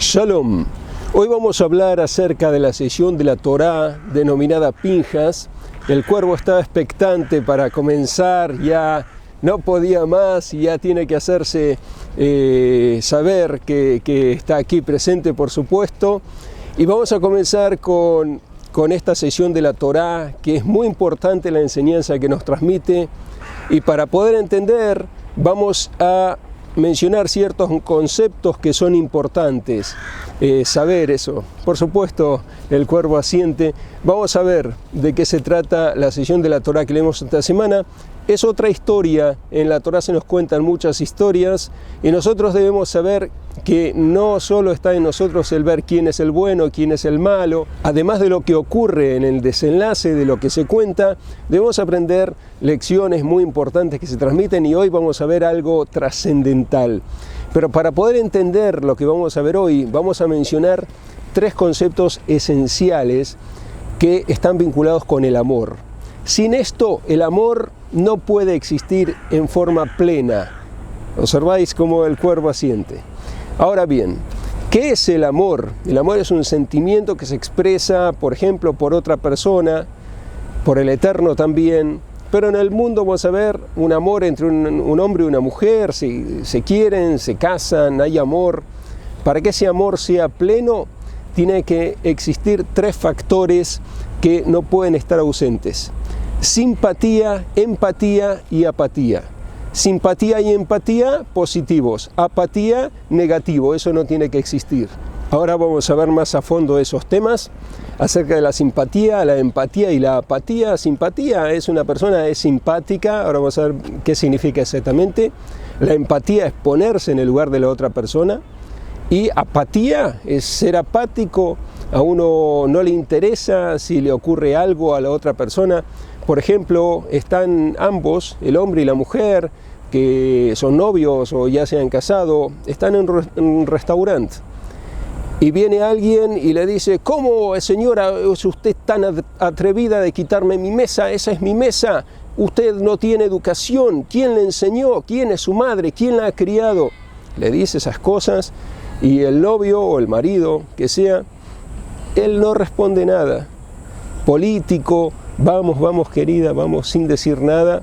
Shalom. Hoy vamos a hablar acerca de la sesión de la Torá denominada Pinjas. El cuervo estaba expectante para comenzar, ya no podía más y ya tiene que hacerse saber que está aquí presente, por supuesto. Y vamos a comenzar con esta sesión de la Torá, que es muy importante la enseñanza que nos transmite. Y para poder entender, vamos a mencionar ciertos conceptos que son importantes, saber eso. Por supuesto, el cuervo asiente. Vamos a ver de qué se trata la sesión de la Torá que leemos esta semana. Es otra historia. En la Torá se nos cuentan muchas historias y nosotros debemos saber que no solo está en nosotros el ver quién es el bueno, quién es el malo. Además de lo que ocurre en el desenlace de lo que se cuenta, debemos aprender lecciones muy importantes que se transmiten, y hoy vamos a ver algo trascendental. Pero para poder entender lo que vamos a ver hoy, vamos a mencionar tres conceptos esenciales que están vinculados con el amor. Sin esto, el amor no puede existir en forma plena. Observáis cómo el cuervo asiente. Ahora bien, ¿qué es el amor? El amor es un sentimiento que se expresa, por ejemplo, por otra persona, por el Eterno también. Pero en el mundo vamos a ver un amor entre un hombre y una mujer, se quieren, se casan, hay amor. Para que ese amor sea pleno, tiene que existir tres factores que no pueden estar ausentes: simpatía, empatía y apatía. Simpatía y empatía, positivos. Apatía, negativo. Eso no tiene que existir. Ahora vamos a ver más a fondo esos temas acerca de la simpatía, la empatía y la apatía. Simpatía es una persona, es simpática. Ahora vamos a ver qué significa exactamente. La empatía es ponerse en el lugar de la otra persona. Y apatía es ser apático. A uno no le interesa si le ocurre algo a la otra persona. Por ejemplo, están ambos, el hombre y la mujer, que son novios o ya se han casado, están en un restaurante. Y viene alguien y le dice: ¿cómo, señora, es usted tan atrevida de quitarme mi mesa? Esa es mi mesa. Usted no tiene educación. ¿Quién le enseñó? ¿Quién es su madre? ¿Quién la ha criado? Le dice esas cosas y el novio o el marido, que sea, él no responde nada. Político, vamos querida, vamos sin decir nada.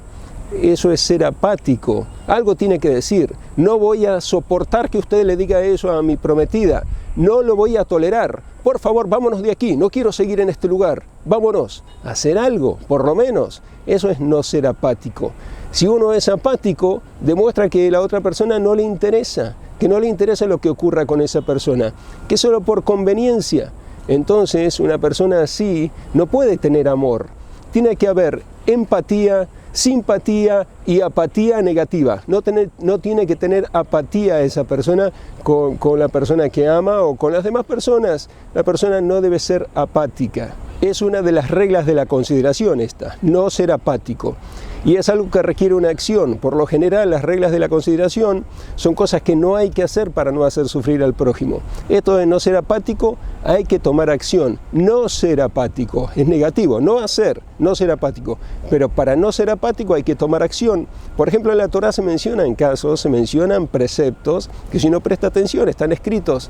Eso es ser apático. Algo tiene que decir. No voy a soportar que usted le diga eso a mi prometida. No lo voy a tolerar. Por favor, vámonos de aquí. No quiero seguir en este lugar. Vámonos. Hacer algo, por lo menos. Eso es no ser apático. Si uno es apático, demuestra que la otra persona no le interesa. Que no le interesa lo que ocurra con esa persona. Que solo por conveniencia. Entonces, una persona así no puede tener amor. Tiene que haber empatía, simpatía y apatía negativa. No tiene que tener apatía esa persona con la persona que ama o con las demás personas. La persona no debe ser apática. Es una de las reglas de la consideración esta, no ser apático. Y es algo que requiere una acción. Por lo general, las reglas de la consideración son cosas que no hay que hacer para no hacer sufrir al prójimo. Esto de no ser apático, hay que tomar acción. No ser apático es negativo, no hacer, no ser apático. Pero para no ser apático hay que tomar acción. Por ejemplo, en la Torá se mencionan preceptos que, si uno presta atención, están escritos.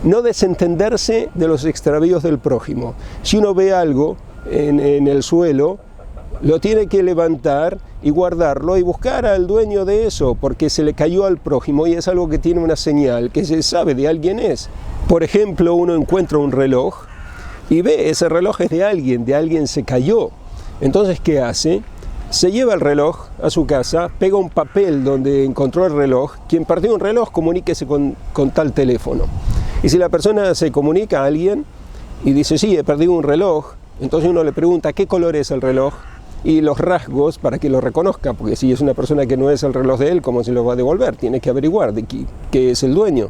No desentenderse de los extravíos del prójimo. Si uno ve algo en el suelo, lo tiene que levantar y guardarlo y buscar al dueño de eso, porque se le cayó al prójimo y es algo que tiene una señal, que se sabe de alguien es. Por ejemplo, uno encuentra un reloj y ve, ese reloj es de alguien se cayó. Entonces, ¿qué hace? Se lleva el reloj a su casa, pega un papel donde encontró el reloj. Quien perdió un reloj, comuníquese con tal teléfono. Y si la persona se comunica a alguien y dice: sí, he perdido un reloj, entonces uno le pregunta: ¿qué color es el reloj? Y los rasgos para que lo reconozca, porque si es una persona que no es el reloj de él, ¿cómo se lo va a devolver? Tiene que averiguar de qué es el dueño.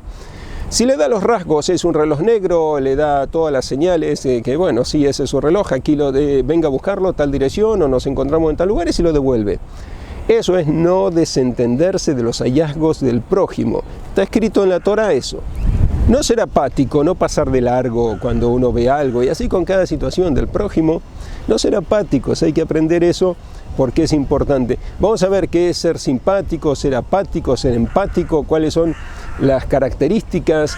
Si le da los rasgos, es un reloj negro, le da todas las señales, que bueno, sí, ese es su reloj, aquí venga a buscarlo, tal dirección, o nos encontramos en tal lugar, y se lo devuelve. Eso es no desentenderse de los hallazgos del prójimo. Está escrito en la Torá eso. No ser apático, no pasar de largo cuando uno ve algo, y así con cada situación del prójimo. No ser apáticos, hay que aprender eso porque es importante. Vamos a ver qué es ser simpático, ser apático, ser empático, cuáles son las características.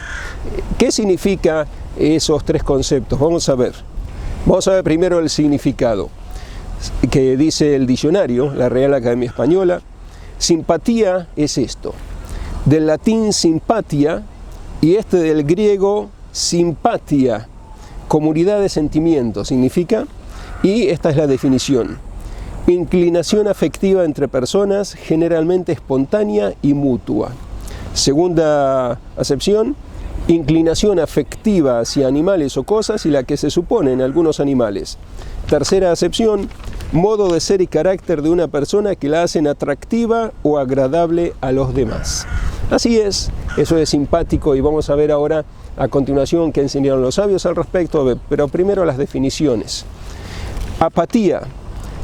¿Qué significa esos tres conceptos? Vamos a ver. Vamos a ver primero el significado que dice el diccionario, la Real Academia Española. Simpatía es esto, del latín simpatia y del griego simpatia, comunidad de sentimientos, significa, y esta es la definición: inclinación afectiva entre personas, generalmente espontánea y mutua. Segunda acepción: inclinación afectiva hacia animales o cosas y la que se supone en algunos animales. Tercera acepción: modo de ser y carácter de una persona que la hacen atractiva o agradable a los demás. Así es, eso es simpático, y vamos a ver ahora a continuación qué enseñaron los sabios al respecto, pero primero las definiciones. Apatía,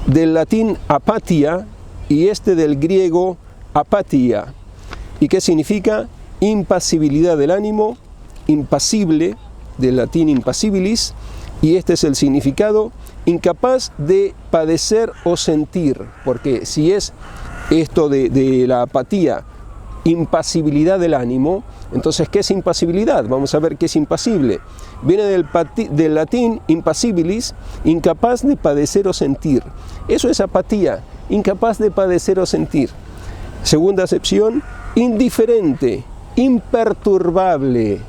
del latín apatia y del griego apatia. ¿Y qué significa? Impasibilidad del ánimo, impasible, del latín impasibilis, y este es el significado: incapaz de padecer o sentir, porque si es esto de la apatía, impasibilidad del ánimo, entonces ¿qué es impasibilidad? Vamos a ver qué es impasible. Viene del latín impasibilis, incapaz de padecer o sentir. Eso es apatía, incapaz de padecer o sentir. Segunda acepción: indiferente, imperturbable.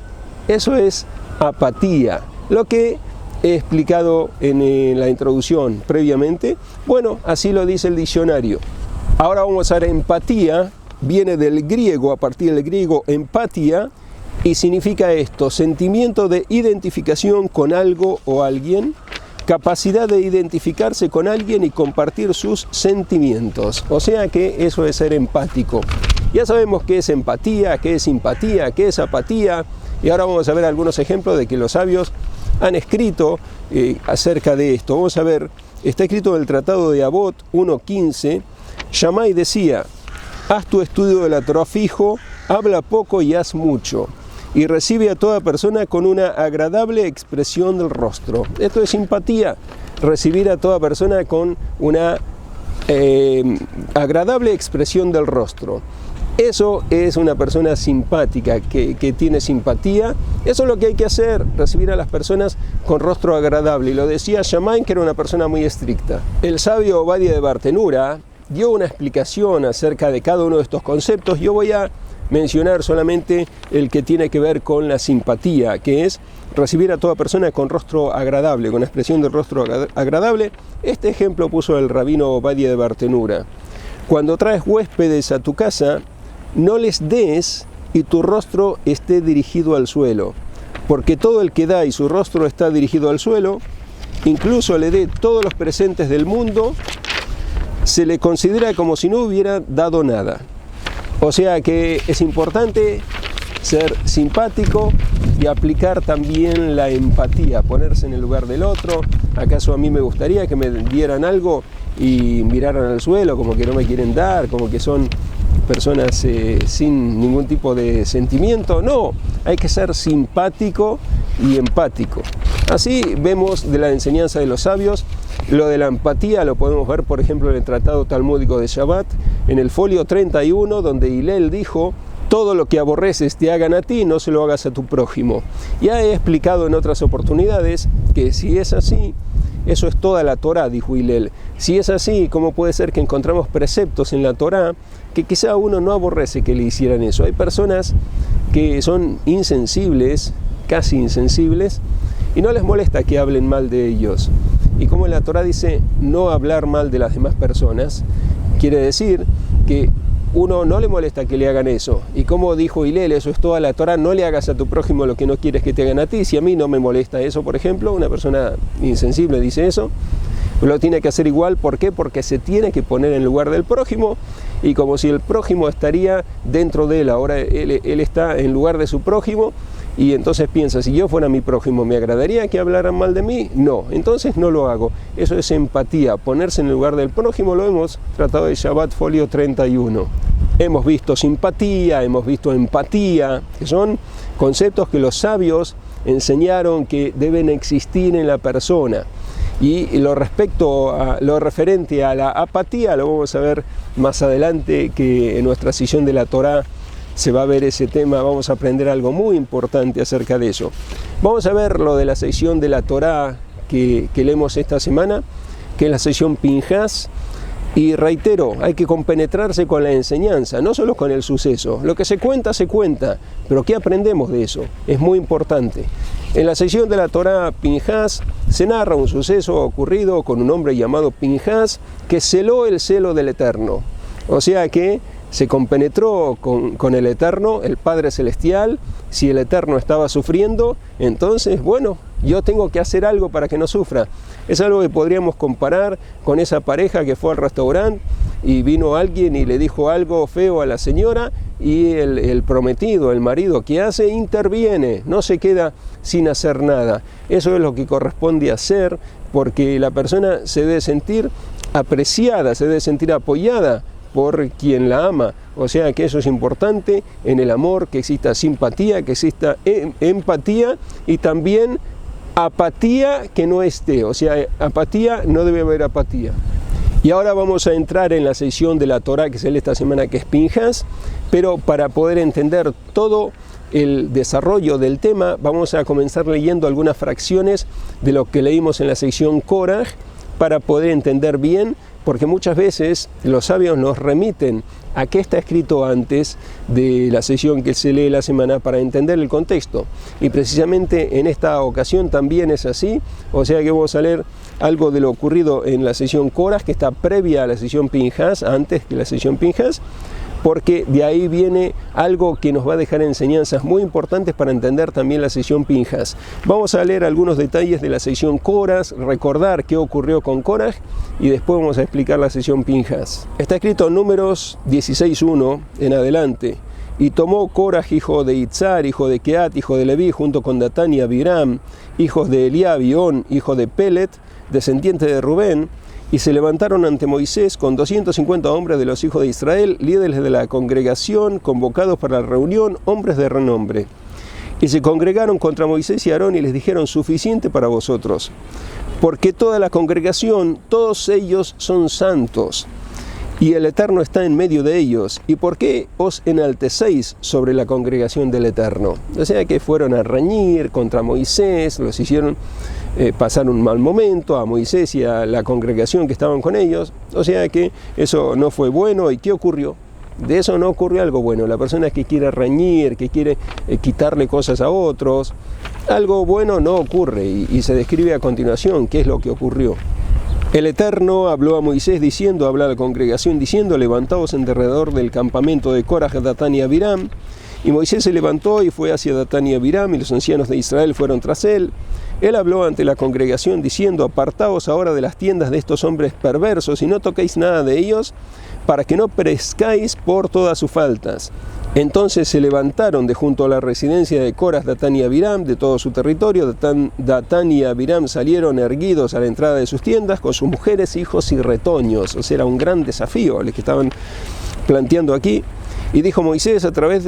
Eso es apatía, lo que he explicado en la introducción previamente. Bueno, así lo dice el diccionario. Ahora vamos a ver empatía. Viene del griego, a partir del griego empatía, y significa esto: sentimiento de identificación con algo o alguien, capacidad de identificarse con alguien y compartir sus sentimientos. O sea que eso es ser empático. Ya sabemos qué es empatía, qué es simpatía, qué es apatía, y ahora vamos a ver algunos ejemplos de que los sabios han escrito acerca de esto. Vamos a ver, está escrito en el Tratado de Avot 1.15. Shammai decía: haz tu estudio de la Torá fijo, habla poco y haz mucho, y recibe a toda persona con una agradable expresión del rostro. Esto es simpatía, recibir a toda persona con una agradable expresión del rostro. Eso es una persona simpática, que tiene simpatía. Eso es lo que hay que hacer, recibir a las personas con rostro agradable. Y lo decía Shammai, que era una persona muy estricta. El sabio Obadia de Bartenura dio una explicación acerca de cada uno de estos conceptos. Yo voy a mencionar solamente el que tiene que ver con la simpatía, que es recibir a toda persona con rostro agradable, con expresión del rostro agradable. Este ejemplo puso el rabino Obadia de Bartenura: cuando traes huéspedes a tu casa, no les des y tu rostro esté dirigido al suelo, porque todo el que da y su rostro está dirigido al suelo, incluso le dé todos los presentes del mundo, se le considera como si no hubiera dado nada. O sea que es importante ser simpático y aplicar también la empatía, ponerse en el lugar del otro. ¿Acaso a mí me gustaría que me dieran algo y miraran al suelo como que no me quieren dar, como que son personas sin ningún tipo de sentimiento? No, hay que ser simpático y empático. Así vemos de la enseñanza de los sabios. Lo de la empatía lo podemos ver, por ejemplo, en el Tratado Talmúdico de Shabbat, en el folio 31, donde Hillel dijo: todo lo que aborreces te hagan a ti, no se lo hagas a tu prójimo. Ya he explicado en otras oportunidades que si es así, eso es toda la Torá, dijo Hillel. Si es así, ¿cómo puede ser que encontramos preceptos en la Torá que quizá uno no aborrece que le hicieran eso? Hay personas que son insensibles, casi insensibles, y no les molesta que hablen mal de ellos. Y como la Torá dice no hablar mal de las demás personas, quiere decir que uno no le molesta que le hagan eso. Y como dijo Hillel, eso es toda la Torá: no le hagas a tu prójimo lo que no quieres que te hagan a ti. Si a mí no me molesta eso, por ejemplo, una persona insensible dice eso, lo tiene que hacer igual. ¿Por qué? Porque se tiene que poner en el lugar del prójimo, y como si el prójimo estaría dentro de él. Ahora él está en lugar de su prójimo, y entonces piensa: si yo fuera mi prójimo, ¿me agradaría que hablaran mal de mí? No, entonces no lo hago. Eso es empatía, ponerse en el lugar del prójimo. Lo hemos tratado de Shabbat, folio 31. Hemos visto simpatía, hemos visto empatía, que son conceptos que los sabios enseñaron que deben existir en la persona. Y lo referente a la apatía lo vamos a ver más adelante, que en nuestra sesión de la Torá se va a ver ese tema, vamos a aprender algo muy importante acerca de eso. Vamos a ver lo de la sección de la Torá que leemos esta semana, que es la sección Pinhas. Y reitero, hay que compenetrarse con la enseñanza, no solo con el suceso. Lo que se cuenta, pero ¿qué aprendemos de eso? Es muy importante. En la sección de la Torá Pinhas se narra un suceso ocurrido con un hombre llamado Pinhas que celó el celo del Eterno. O sea que se compenetró con el Eterno, el Padre Celestial. Si el Eterno estaba sufriendo, entonces, bueno, yo tengo que hacer algo para que no sufra. Es algo que podríamos comparar con esa pareja que fue al restaurante y vino alguien y le dijo algo feo a la señora y el prometido, el marido, ¿qué hace? Interviene, no se queda sin hacer nada. Eso es lo que corresponde hacer, porque la persona se debe sentir apreciada, se debe sentir apoyada por quien la ama. O sea que eso es importante en el amor, que exista simpatía, que exista empatía y también apatía que no esté. O sea, apatía, no debe haber apatía. Y ahora vamos a entrar en la sección de la Torá que sale esta semana, que es Pinhas, pero para poder entender todo el desarrollo del tema, vamos a comenzar leyendo algunas fracciones de lo que leímos en la sección Korah para poder entender bien, porque muchas veces los sabios nos remiten a qué está escrito antes de la sección que se lee la semana para entender el contexto. Y precisamente en esta ocasión también es así, o sea que vamos a leer algo de lo ocurrido en la sección Korah, que está previa a la sección Pinhas, antes que la sección Pinhas, porque de ahí viene algo que nos va a dejar enseñanzas muy importantes para entender también la sección Pinhas. Vamos a leer algunos detalles de la sección Korah, recordar qué ocurrió con Korah y después vamos a explicar la sección Pinhas. Está escrito en Números 16:1 en adelante. Y tomó Korah, hijo de Itzar, hijo de Keat, hijo de Leví, junto con Datán y Abiram, hijos de Eliab y On, hijo de Pelet, descendiente de Rubén, y se levantaron ante Moisés con 250 hombres de los hijos de Israel, líderes de la congregación, convocados para la reunión, hombres de renombre. Y se congregaron contra Moisés y Aarón y les dijeron: suficiente para vosotros, porque toda la congregación, todos ellos son santos, y el Eterno está en medio de ellos. ¿Y por qué os enaltecéis sobre la congregación del Eterno? O sea que fueron a reñir contra Moisés, los hicieron pasar un mal momento a Moisés y a la congregación que estaban con ellos. O sea que eso no fue bueno. ¿Y qué ocurrió? De eso no ocurrió algo bueno. La persona que quiere reñir, que quiere quitarle cosas a otros, algo bueno no ocurre, y se describe a continuación qué es lo que ocurrió. El Eterno habló a Moisés diciendo, habla a la congregación diciendo: levantaos en derredor del campamento de Korah, Datán y Abiram. Y Moisés se levantó y fue hacia Datán y Abiram, y los ancianos de Israel fueron tras él. Él habló ante la congregación diciendo: apartaos ahora de las tiendas de estos hombres perversos y no toquéis nada de ellos, para que no perezcáis por todas sus faltas. Entonces se levantaron de junto a la residencia de Korah, Datán y Abiram, de todo su territorio. Datán y Abiram salieron erguidos a la entrada de sus tiendas con sus mujeres, hijos y retoños. O sea, era un gran desafío el que estaban planteando aquí. Y dijo Moisés: a través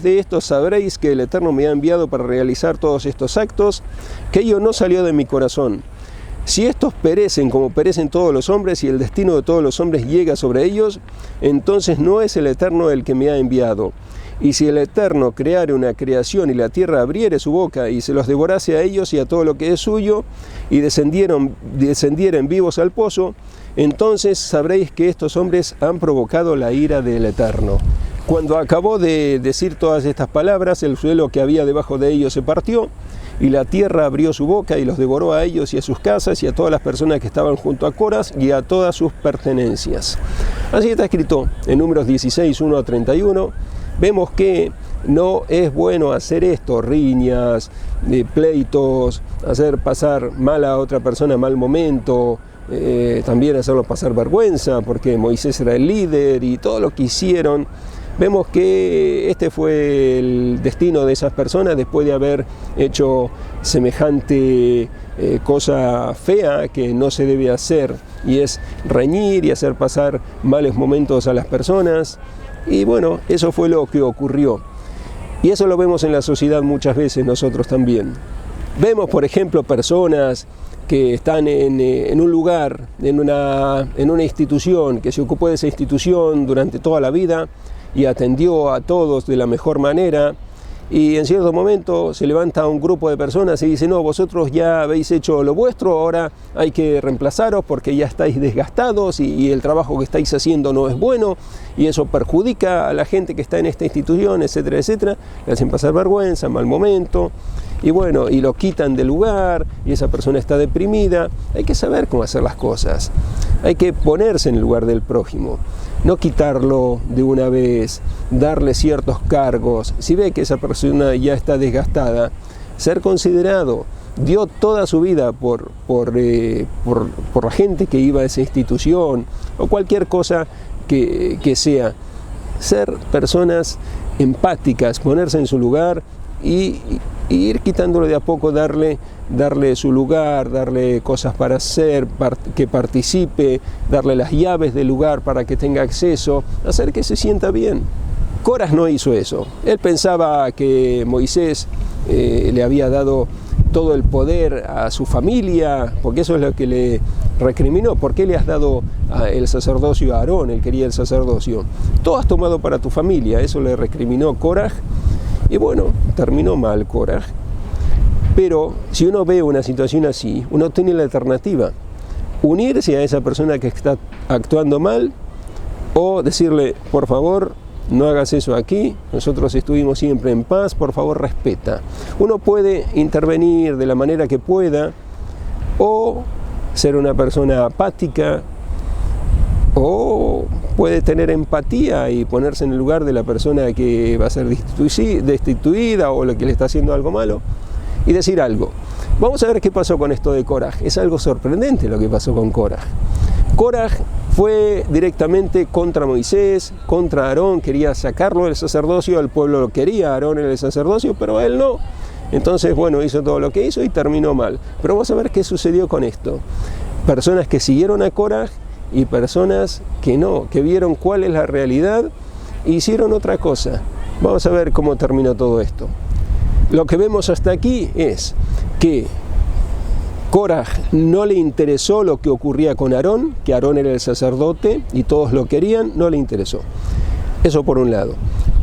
de esto sabréis que el Eterno me ha enviado para realizar todos estos actos, que ello no salió de mi corazón. Si estos perecen como perecen todos los hombres y el destino de todos los hombres llega sobre ellos, entonces no es el Eterno el que me ha enviado. Y si el Eterno creare una creación y la tierra abriere su boca y se los devorase a ellos y a todo lo que es suyo, y descendieren vivos al pozo, entonces sabréis que estos hombres han provocado la ira del Eterno. Cuando acabó de decir todas estas palabras, el suelo que había debajo de ellos se partió, y la tierra abrió su boca y los devoró a ellos y a sus casas y a todas las personas que estaban junto a Korah y a todas sus pertenencias. Así está escrito en Números 16, 1 a 31. Vemos que no es bueno hacer esto, riñas, pleitos, hacer pasar mal a otra persona mal momento, también hacerlo pasar vergüenza, porque Moisés era el líder y todo lo que hicieron. Vemos que este fue el destino de esas personas después de haber hecho semejante cosa fea que no se debe hacer, y es reñir y hacer pasar malos momentos a las personas. Y bueno, eso fue lo que ocurrió. Y eso lo vemos en la sociedad muchas veces nosotros también. Vemos, por ejemplo, personas que están en un lugar, en una institución, que se ocupó de esa institución durante toda la vida, y atendió a todos de la mejor manera. Y en cierto momento se levanta un grupo de personas y dice: no, vosotros ya habéis hecho lo vuestro, ahora hay que reemplazaros porque ya estáis desgastados y el trabajo que estáis haciendo no es bueno y eso perjudica a la gente que está en esta institución, etcétera, etcétera. Le hacen pasar vergüenza, mal momento, y bueno, y lo quitan del lugar y esa persona está deprimida. Hay que saber cómo hacer las cosas, hay que ponerse en el lugar del prójimo. No quitarlo de una vez, darle ciertos cargos. Si ve que esa persona ya está desgastada, ser considerado. Dio toda su vida por la gente que iba a esa institución o cualquier cosa que sea. Ser personas empáticas, ponerse en su lugar y ir quitándole de a poco, darle su lugar, darle cosas para hacer, que participe, darle las llaves del lugar para que tenga acceso, hacer que se sienta bien. Coraj no hizo eso. Él pensaba que Moisés le había dado todo el poder a su familia, porque eso es lo que le recriminó. ¿Por qué le has dado el sacerdocio a Aarón? Él quería el sacerdocio. Todo has tomado para tu familia, eso le recriminó Coraj. Y bueno, terminó mal Coraj. Pero si uno ve una situación así, uno tiene la alternativa: unirse a esa persona que está actuando mal o decirle: por favor, no hagas eso aquí, nosotros estuvimos siempre en paz, por favor respeta. Uno puede intervenir de la manera que pueda, o ser una persona apática, o puede tener empatía y ponerse en el lugar de la persona que va a ser destituida o la que le está haciendo algo malo y decir algo. Vamos a ver qué pasó con esto de Coraj. Es algo sorprendente lo que pasó con Coraj. Coraj fue directamente contra Moisés, contra Aarón, quería sacarlo del sacerdocio, el pueblo lo quería, Aarón en el sacerdocio, pero él no. Entonces, bueno, hizo todo lo que hizo y terminó mal. Pero vamos a ver qué sucedió con esto. Personas que siguieron a Coraj y personas que no, que vieron cuál es la realidad e hicieron otra cosa. Vamos a ver cómo terminó todo esto. Lo que vemos hasta aquí es que Coraj no le interesó lo que ocurría con Aarón, que Aarón era el sacerdote y todos lo querían, no le interesó. Eso por un lado.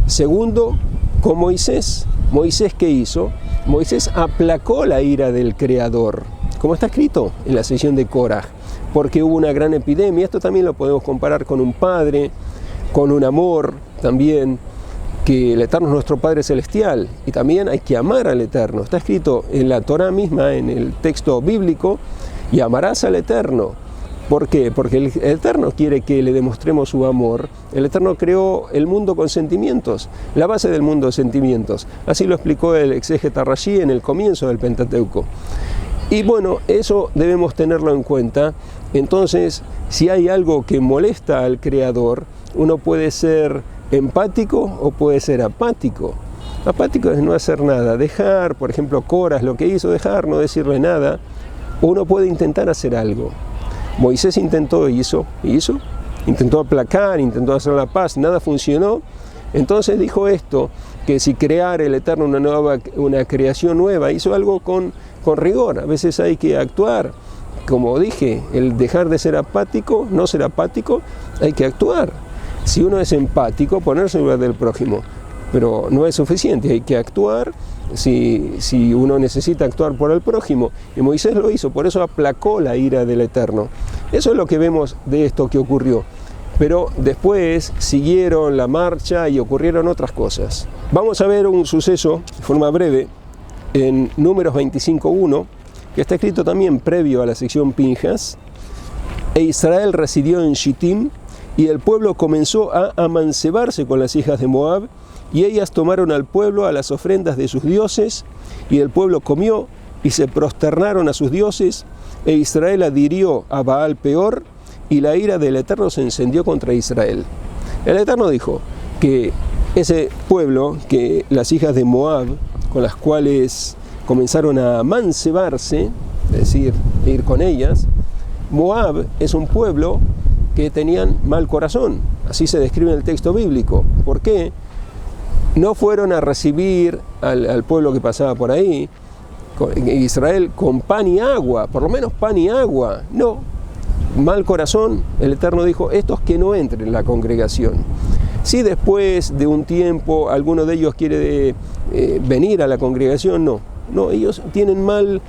Segundo, con Moisés. ¿Moisés qué hizo? Moisés aplacó la ira del Creador, como está escrito en la sección de Coraj, porque hubo una gran epidemia. Esto también lo podemos comparar con un padre, con un amor también, que el Eterno es nuestro Padre Celestial y también hay que amar al Eterno. Está escrito en la Torá misma, en el texto bíblico: y amarás al Eterno. ¿Por qué? Porque el Eterno quiere que le demostremos su amor. El Eterno creó el mundo con sentimientos, la base del mundo de sentimientos. Así lo explicó el exégeta Rashi en el comienzo del Pentateuco. Y bueno, eso debemos tenerlo en cuenta. Entonces, si hay algo que molesta al Creador, uno puede ser empático o puede ser apático. Apático es no hacer nada, dejar, por ejemplo, Coraj lo que hizo, dejar, no decirle nada. Uno puede intentar hacer algo. Moisés intentó y hizo, intentó aplacar, intentó hacer la paz, nada funcionó. Entonces dijo esto, que si creara el Eterno una creación nueva, hizo algo con rigor. A veces hay que actuar. Como dije, el dejar de ser apático, no ser apático, hay que actuar. Si uno es empático, ponerse en lugar del prójimo, pero no es suficiente, hay que actuar si uno necesita actuar por el prójimo. Y Moisés lo hizo, por eso aplacó la ira del Eterno. Eso es lo que vemos de esto que ocurrió. Pero después siguieron la marcha y ocurrieron otras cosas. Vamos a ver un suceso de forma breve en Números 25:1, que está escrito también previo a la sección Pinjas. E Israel residió en Shittim, y el pueblo comenzó a amancebarse con las hijas de Moab, y ellas tomaron al pueblo a las ofrendas de sus dioses, y el pueblo comió y se prosternaron a sus dioses, e Israel adhirió a Baal Peor, y la ira del Eterno se encendió contra Israel. El Eterno dijo que ese pueblo, que las hijas de Moab, con las cuales comenzaron a amancebarse, es decir, ir con ellas, Moab es un pueblo que tenían mal corazón, así se describe en el texto bíblico. ¿Por qué? No fueron a recibir al pueblo que pasaba por ahí, Israel, con pan y agua, por lo menos pan y agua. No, mal corazón. El Eterno dijo: estos que no entren en la congregación. Si después de un tiempo alguno de ellos quiere venir a la congregación, no, ellos tienen mal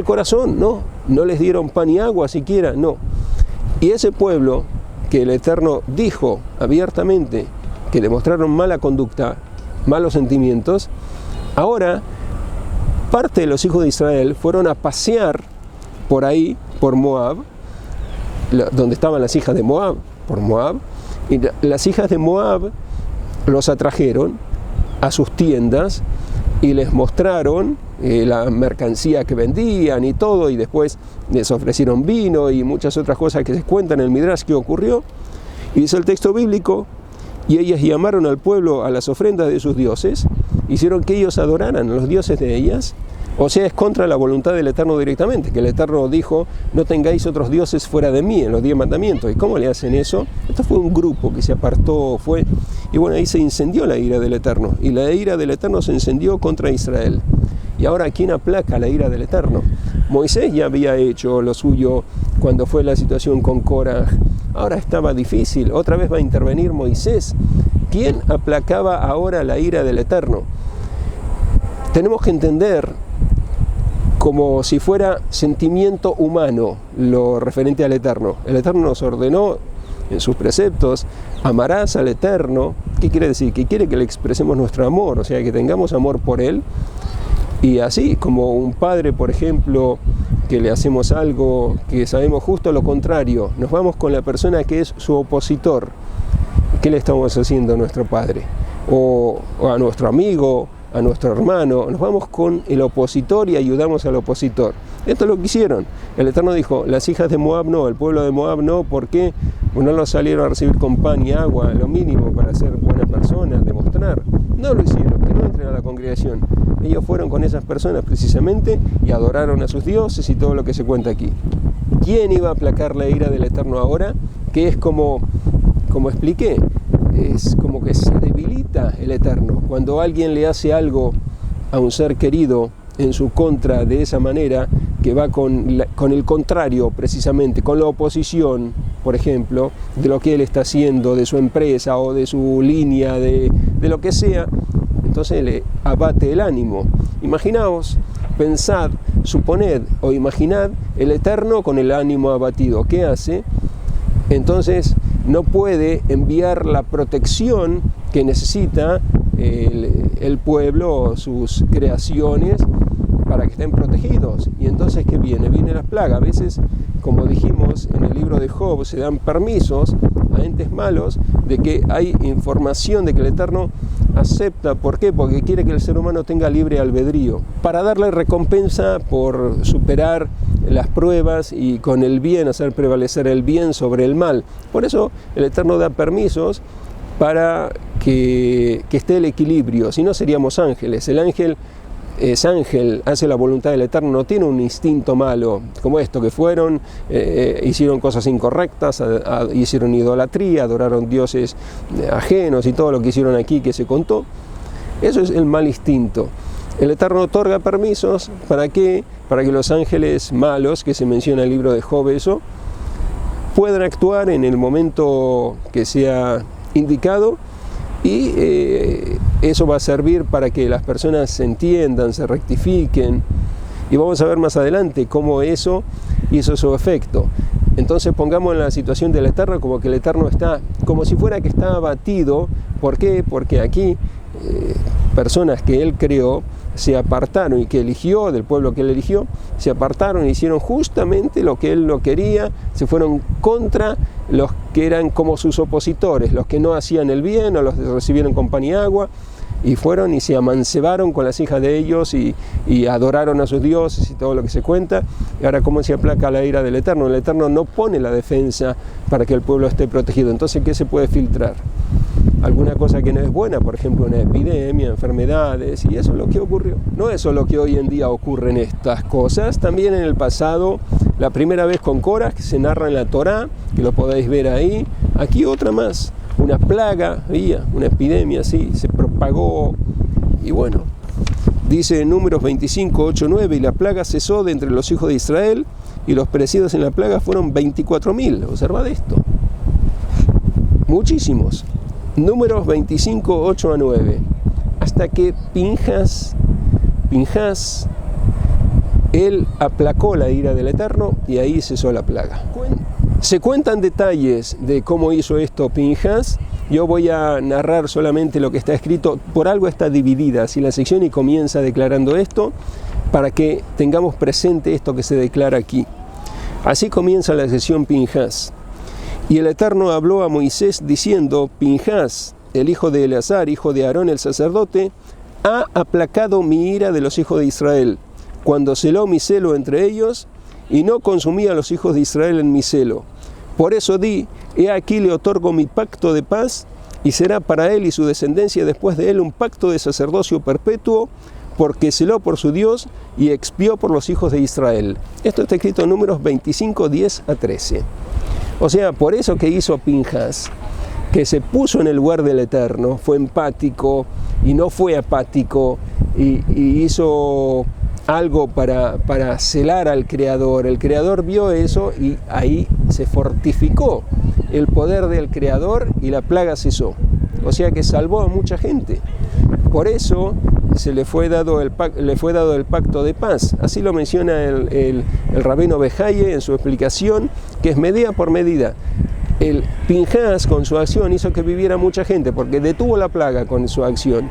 corazón, no les dieron pan y agua siquiera, no. Y ese pueblo que el Eterno dijo abiertamente que demostraron mala conducta, malos sentimientos, ahora parte de los hijos de Israel fueron a pasear por ahí, por Moab, donde estaban las hijas de Moab, por Moab, y las hijas de Moab los atrajeron a sus tiendas y les mostraron la mercancía que vendían y todo, y después les ofrecieron vino y muchas otras cosas que se cuentan en el Midrash que ocurrió. Y dice el texto bíblico, y ellas llamaron al pueblo a las ofrendas de sus dioses, hicieron que ellos adoraran a los dioses de ellas. O sea, es contra la voluntad del Eterno directamente, que el Eterno dijo, no tengáis otros dioses fuera de mí, en los 10 mandamientos. ¿Y cómo le hacen eso? Esto fue un grupo que se apartó, y bueno, ahí se incendió la ira del Eterno, y la ira del Eterno se encendió contra Israel. Y ahora, ¿quién aplaca la ira del Eterno? Moisés ya había hecho lo suyo cuando fue la situación con Korah. Ahora estaba difícil, otra vez va a intervenir Moisés. ¿Quién aplacaba ahora la ira del Eterno? Tenemos que entender como si fuera sentimiento humano lo referente al Eterno. El Eterno nos ordenó en sus preceptos, amarás al Eterno. ¿Qué quiere decir? Que quiere que le expresemos nuestro amor, o sea, que tengamos amor por Él. Y así como un padre, por ejemplo, que le hacemos algo que sabemos justo lo contrario, nos vamos con la persona que es su opositor. ¿Qué le estamos haciendo a nuestro padre? O a nuestro amigo, a nuestro hermano, nos vamos con el opositor y ayudamos al opositor. Esto es lo que hicieron. El Eterno dijo, las hijas de Moab no, el pueblo de Moab no, ¿por qué? No los salieron a recibir con pan y agua, lo mínimo para ser buena persona, demostrar. No lo hicieron, que no entren a la congregación. Ellos fueron con esas personas precisamente y adoraron a sus dioses y todo lo que se cuenta aquí. ¿Quién iba a aplacar la ira del Eterno ahora? Que es como expliqué, es como que se debilita el Eterno. Cuando alguien le hace algo a un ser querido en su contra de esa manera, que va con el contrario precisamente, con la oposición, por ejemplo, de lo que él está haciendo, de su empresa o de su línea, de lo que sea, entonces le abate el ánimo. Imaginaos, pensad, suponed o imaginad el Eterno con el ánimo abatido. ¿Qué hace? Entonces no puede enviar la protección que necesita el pueblo, sus creaciones, para que estén protegidos. Y entonces, ¿qué viene? Viene la plaga. A veces, como dijimos en el libro de Job, se dan permisos a entes malos de que hay información de que el Eterno acepta. ¿Por qué? Porque quiere que el ser humano tenga libre albedrío, para darle recompensa por superar las pruebas y con el bien hacer prevalecer el bien sobre el mal. Por eso el Eterno da permisos para que esté el equilibrio, si no seríamos ángeles. El ángel es ángel, hace la voluntad del Eterno, no tiene un instinto malo, como esto que fueron, hicieron cosas incorrectas, hicieron idolatría, adoraron dioses ajenos y todo lo que hicieron aquí que se contó. Eso es el mal instinto. El Eterno otorga permisos, ¿para qué? Para que los ángeles malos, que se menciona en el libro de Job, eso, puedan actuar en el momento que sea indicado, y eso va a servir para que las personas se entiendan, se rectifiquen, y vamos a ver más adelante cómo eso hizo su efecto. Entonces pongamos en la situación del Eterno como que el Eterno está, como si fuera que está abatido. ¿Por qué? Porque aquí personas que Él creó se apartaron y que eligió, del pueblo que Él eligió, se apartaron e hicieron justamente lo que Él no quería, se fueron contra los que eran como sus opositores, los que no hacían el bien o los que recibieron con pan y agua, y fueron y se amancebaron con las hijas de ellos y adoraron a sus dioses y todo lo que se cuenta. Y ahora, ¿cómo se aplaca la ira del Eterno? El Eterno no pone la defensa para que el pueblo esté protegido. Entonces, ¿qué se puede filtrar? Alguna cosa que no es buena, por ejemplo una epidemia, enfermedades, y eso es lo que ocurrió. No es solo que hoy en día ocurren estas cosas, también en el pasado, la primera vez con Korah, que se narra en la Torá, que lo podéis ver ahí, aquí otra más, una plaga, una epidemia así, se propagó, y bueno, dice en Números 25, 8, 9, y la plaga cesó de entre los hijos de Israel, y los perecidos en la plaga fueron 24.000, observad esto, muchísimos. Números 25, 8 a 9. Hasta que Pinjas, él aplacó la ira del Eterno y ahí cesó la plaga. Se cuentan detalles de cómo hizo esto Pinjas. Yo voy a narrar solamente lo que está escrito. Por algo está dividida así la sección y comienza declarando esto para que tengamos presente esto que se declara aquí. Así comienza la sección Pinjas. Y el Eterno habló a Moisés diciendo: Pinjas, el hijo de Eleazar, hijo de Aarón el sacerdote, ha aplacado mi ira de los hijos de Israel, cuando celó mi celo entre ellos, y no consumí a los hijos de Israel en mi celo. Por eso di: he aquí le otorgo mi pacto de paz, y será para él y su descendencia después de él un pacto de sacerdocio perpetuo, porque celó por su Dios y expió por los hijos de Israel. Esto está escrito en Números 25, 10 a 13. O sea, por eso que hizo Pinjas, que se puso en el lugar del Eterno, fue empático y no fue apático, y hizo algo para celar al Creador. El Creador vio eso y ahí se fortificó el poder del Creador y la plaga cesó. O sea que salvó a mucha gente. Por eso le fue dado el pacto de paz. Así lo menciona el rabino Bejaye en su explicación, que es medida por medida. El Pinjas con su acción hizo que viviera mucha gente, porque detuvo la plaga con su acción.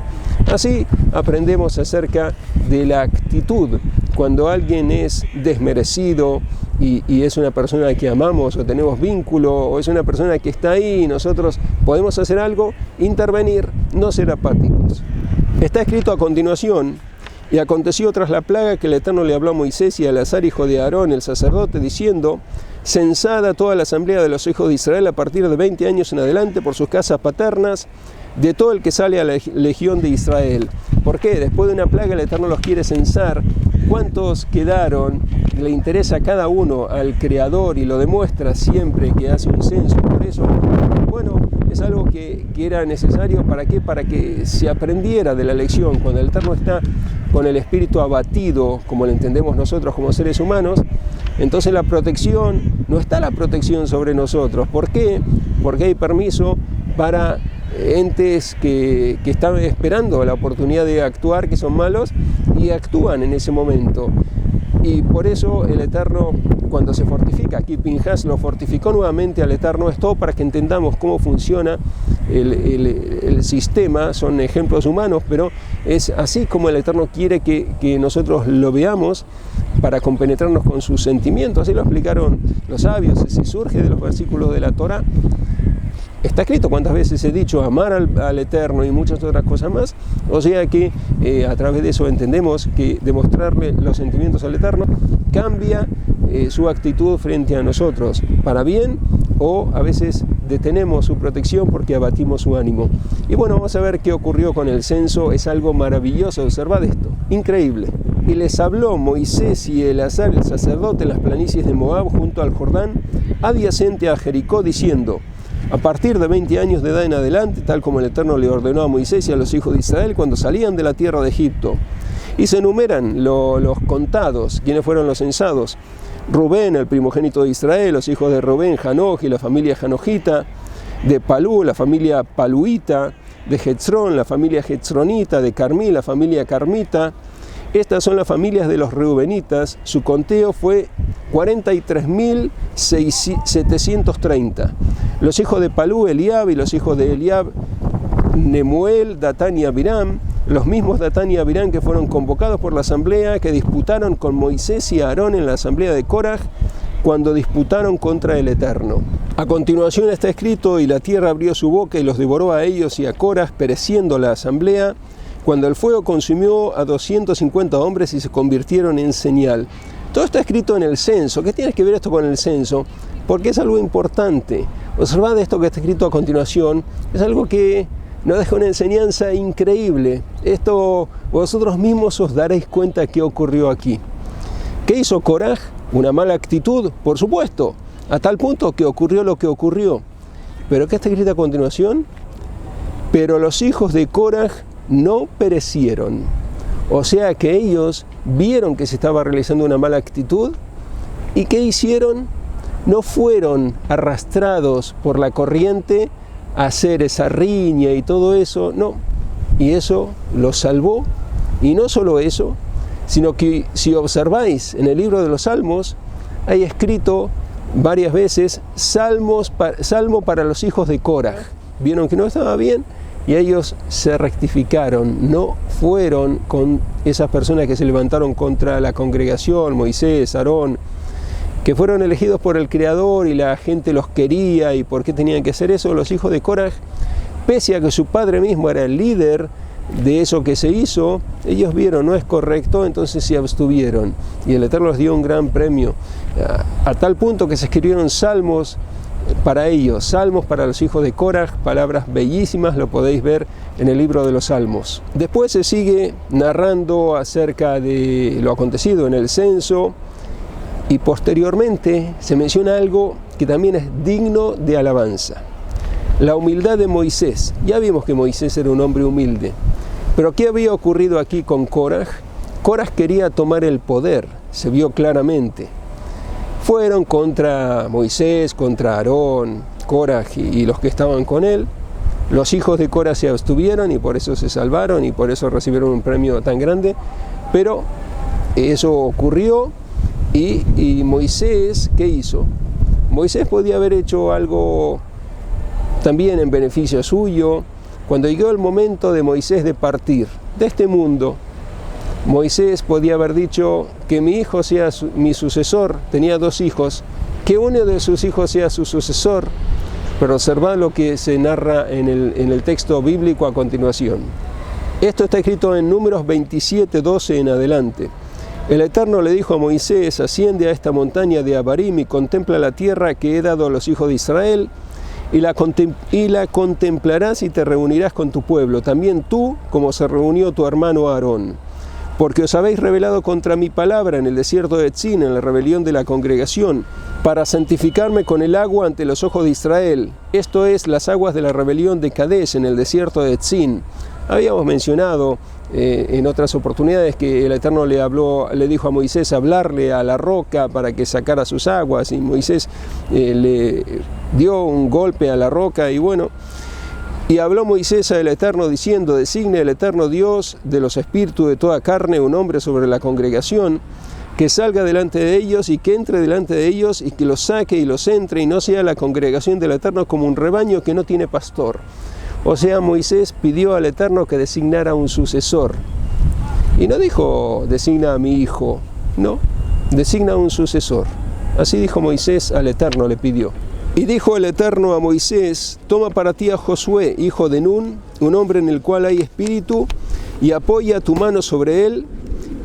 Así aprendemos acerca de la actitud cuando alguien es desmerecido y es una persona que amamos o tenemos vínculo, o es una persona que está ahí y nosotros podemos hacer algo, intervenir, no ser apáticos. Está escrito a continuación: y aconteció tras la plaga que el Eterno le habló a Moisés y a Eleazar, hijo de Aarón, el sacerdote, diciendo: censad a toda la asamblea de los hijos de Israel a partir de 20 años en adelante por sus casas paternas, de todo el que sale a la legión de Israel. ¿Por qué? Después de una plaga el Eterno los quiere censar. ¿Cuántos quedaron? Le interesa a cada uno al Creador y lo demuestra siempre que hace un censo. Por eso, bueno, es algo que era necesario. ¿Para qué? Para que se aprendiera de la lección. Cuando el Eterno está con el espíritu abatido, como lo entendemos nosotros como seres humanos, entonces la protección, no está la protección sobre nosotros. ¿Por qué? Porque hay permiso para entes que están esperando la oportunidad de actuar, que son malos, y actúan en ese momento. Y por eso el Eterno, cuando se fortifica, aquí Pinjas lo fortificó nuevamente al Eterno, es todo para que entendamos cómo funciona el sistema. Son ejemplos humanos, pero es así como el Eterno quiere que nosotros lo veamos, para compenetrarnos con sus sentimientos. Así lo explicaron los sabios. Si surge de los versículos de la Torá, está escrito cuántas veces he dicho amar al Eterno y muchas otras cosas más. O sea que a través de eso entendemos que demostrarle los sentimientos al Eterno cambia su actitud frente a nosotros para bien, o a veces detenemos su protección porque abatimos su ánimo. Y bueno, vamos a ver qué ocurrió con el censo. Es algo maravilloso, observad esto, increíble. Y les habló Moisés y Eleazar el sacerdote en las planicies de Moab junto al Jordán, adyacente a Jericó, diciendo: a partir de 20 años de edad en adelante, tal como el Eterno le ordenó a Moisés y a los hijos de Israel cuando salían de la tierra de Egipto. Y se enumeran los contados, quienes fueron los censados: Rubén, el primogénito de Israel, los hijos de Rubén, Janoj y la familia Janojita; de Palú, la familia Paluita; de Hetzrón, la familia Hetzronita; de Carmí, la familia Carmita. Estas son las familias de los reubenitas. Su conteo fue 43.730. Los hijos de Palú, Eliab; y los hijos de Eliab, Nemuel, Datán y Abiram. Los mismos Datán y Abiram que fueron convocados por la asamblea, que disputaron con Moisés y Aarón en la asamblea de Coraj, cuando disputaron contra el Eterno. A continuación está escrito: y la tierra abrió su boca y los devoró a ellos y a Coraj, pereciendo la asamblea, cuando el fuego consumió a 250 hombres y se convirtieron en señal. Todo está escrito en el censo. ¿Qué tiene que ver esto con el censo? Porque es algo importante. Observad esto que está escrito a continuación. Es algo que nos deja una enseñanza increíble. Esto vosotros mismos os daréis cuenta qué ocurrió aquí. ¿Qué hizo Coraj? Una mala actitud, por supuesto, a tal punto que ocurrió lo que ocurrió. ¿Pero qué está escrito a continuación? Pero los hijos de Coraj no perecieron. O sea que ellos vieron que se estaba realizando una mala actitud, ¿y qué hicieron? No fueron arrastrados por la corriente hacer esa riña y todo eso, no. Y eso lo salvó. Y no solo eso, sino que si observáis en el libro de los Salmos, hay escrito varias veces salmo para los hijos de Coraj. Vieron que no estaba bien y ellos se rectificaron, no fueron con esas personas que se levantaron contra la congregación, Moisés, Aarón, que fueron elegidos por el Creador y la gente los quería y por qué tenían que hacer eso. Los hijos de Coraj, pese a que su padre mismo era el líder de eso que se hizo, ellos vieron no es correcto, entonces se abstuvieron y el Eterno les dio un gran premio, a tal punto que se escribieron salmos para ellos, salmos para los hijos de Coraj, palabras bellísimas, lo podéis ver en el libro de los Salmos. Después se sigue narrando acerca de lo acontecido en el censo y posteriormente se menciona algo que también es digno de alabanza: la humildad de Moisés. Ya vimos que Moisés era un hombre humilde, pero ¿qué había ocurrido aquí con Coraj? Coraj quería tomar el poder, se vio claramente. Fueron contra Moisés, contra Aarón, Coraj y los que estaban con él. Los hijos de Coraj se abstuvieron y por eso se salvaron y por eso recibieron un premio tan grande. Pero eso ocurrió y Moisés, ¿qué hizo? Moisés podía haber hecho algo también en beneficio suyo. Cuando llegó el momento de Moisés de partir de este mundo, Moisés podía haber dicho que mi hijo sea mi sucesor. Tenía 2 hijos, que uno de sus hijos sea su sucesor. Pero observad lo que se narra en el texto bíblico a continuación. Esto está escrito en Números 27:12 en adelante. El Eterno le dijo a Moisés: asciende a esta montaña de Abarim y contempla la tierra que he dado a los hijos de Israel, y la contemplarás y te reunirás con tu pueblo, también tú, como se reunió tu hermano Aarón. Porque os habéis rebelado contra mi palabra en el desierto de Etzín, en la rebelión de la congregación, para santificarme con el agua ante los ojos de Israel. Esto es, las aguas de la rebelión de Kadesh en el desierto de Etzín. Habíamos mencionado en otras oportunidades que el Eterno le dijo a Moisés hablarle a la roca para que sacara sus aguas, y Moisés le dio un golpe a la roca y bueno. Y habló Moisés al Eterno diciendo: designe el Eterno Dios de los espíritus de toda carne un hombre sobre la congregación, que salga delante de ellos y que entre delante de ellos y que los saque y los entre, y no sea la congregación del Eterno como un rebaño que no tiene pastor. O sea, Moisés pidió al Eterno que designara un sucesor. Y no dijo: designa a mi hijo. No, designa un sucesor. Así dijo Moisés al Eterno, le pidió. Y dijo el Eterno a Moisés: toma para ti a Josué, hijo de Nun, un hombre en el cual hay espíritu, y apoya tu mano sobre él,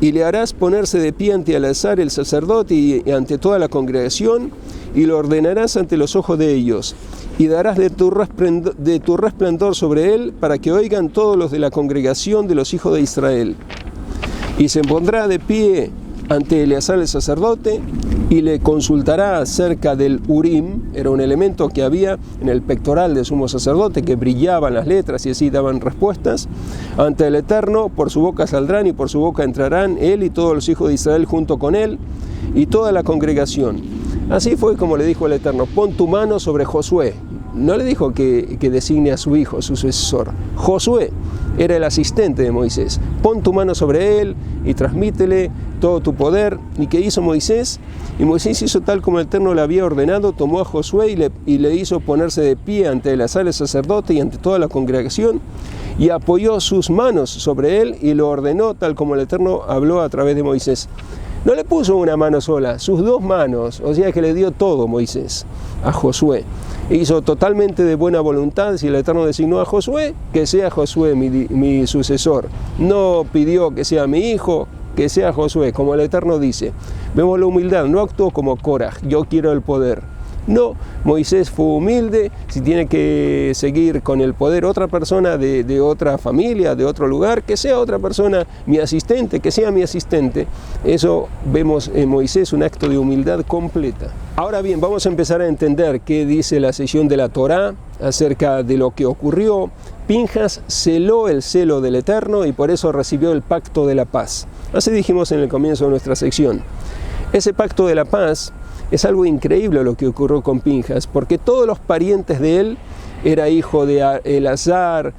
y le harás ponerse de pie ante Eleazar el sacerdote y ante toda la congregación, y lo ordenarás ante los ojos de ellos, y darás de tu resplandor sobre él, para que oigan todos los de la congregación de los hijos de Israel. Y se pondrá de pie ante Eleazar el sacerdote, y le consultará acerca del Urim. Era un elemento que había en el pectoral del sumo sacerdote, que brillaban las letras y así daban respuestas. Ante el Eterno, por su boca saldrán y por su boca entrarán él y todos los hijos de Israel junto con él, y toda la congregación. Así fue como le dijo el Eterno: pon tu mano sobre Josué. No le dijo que designe a su hijo, su sucesor. Josué era el asistente de Moisés. Pon tu mano sobre él y transmítele todo tu poder. ¿Y qué hizo Moisés? Y Moisés hizo tal como el Eterno le había ordenado. Tomó a Josué y le hizo ponerse de pie ante Eleazar el sacerdote y ante toda la congregación, y apoyó sus manos sobre él y lo ordenó tal como el Eterno habló a través de Moisés. No le puso una mano sola, sus 2 manos, o sea que le dio todo Moisés a Josué. Hizo totalmente de buena voluntad. Si el Eterno designó a Josué, que sea Josué mi sucesor. No pidió que sea mi hijo, que sea Josué, como el Eterno dice. Vemos la humildad, no actuó como Coraj: yo quiero el poder. No, Moisés fue humilde. Si tiene que seguir con el poder otra persona de otra familia, de otro lugar, que sea otra persona mi asistente, que sea mi asistente. Eso vemos en Moisés, un acto de humildad completa. Ahora bien, vamos a empezar a entender qué dice la sesión de la Torá acerca de lo que ocurrió. Pinjas celó el celo del Eterno y por eso recibió el pacto de la paz. Así dijimos en el comienzo de nuestra sección. Ese pacto de la paz es algo increíble lo que ocurrió con Pinjas, porque todos los parientes de él, era hijo de Eleazar,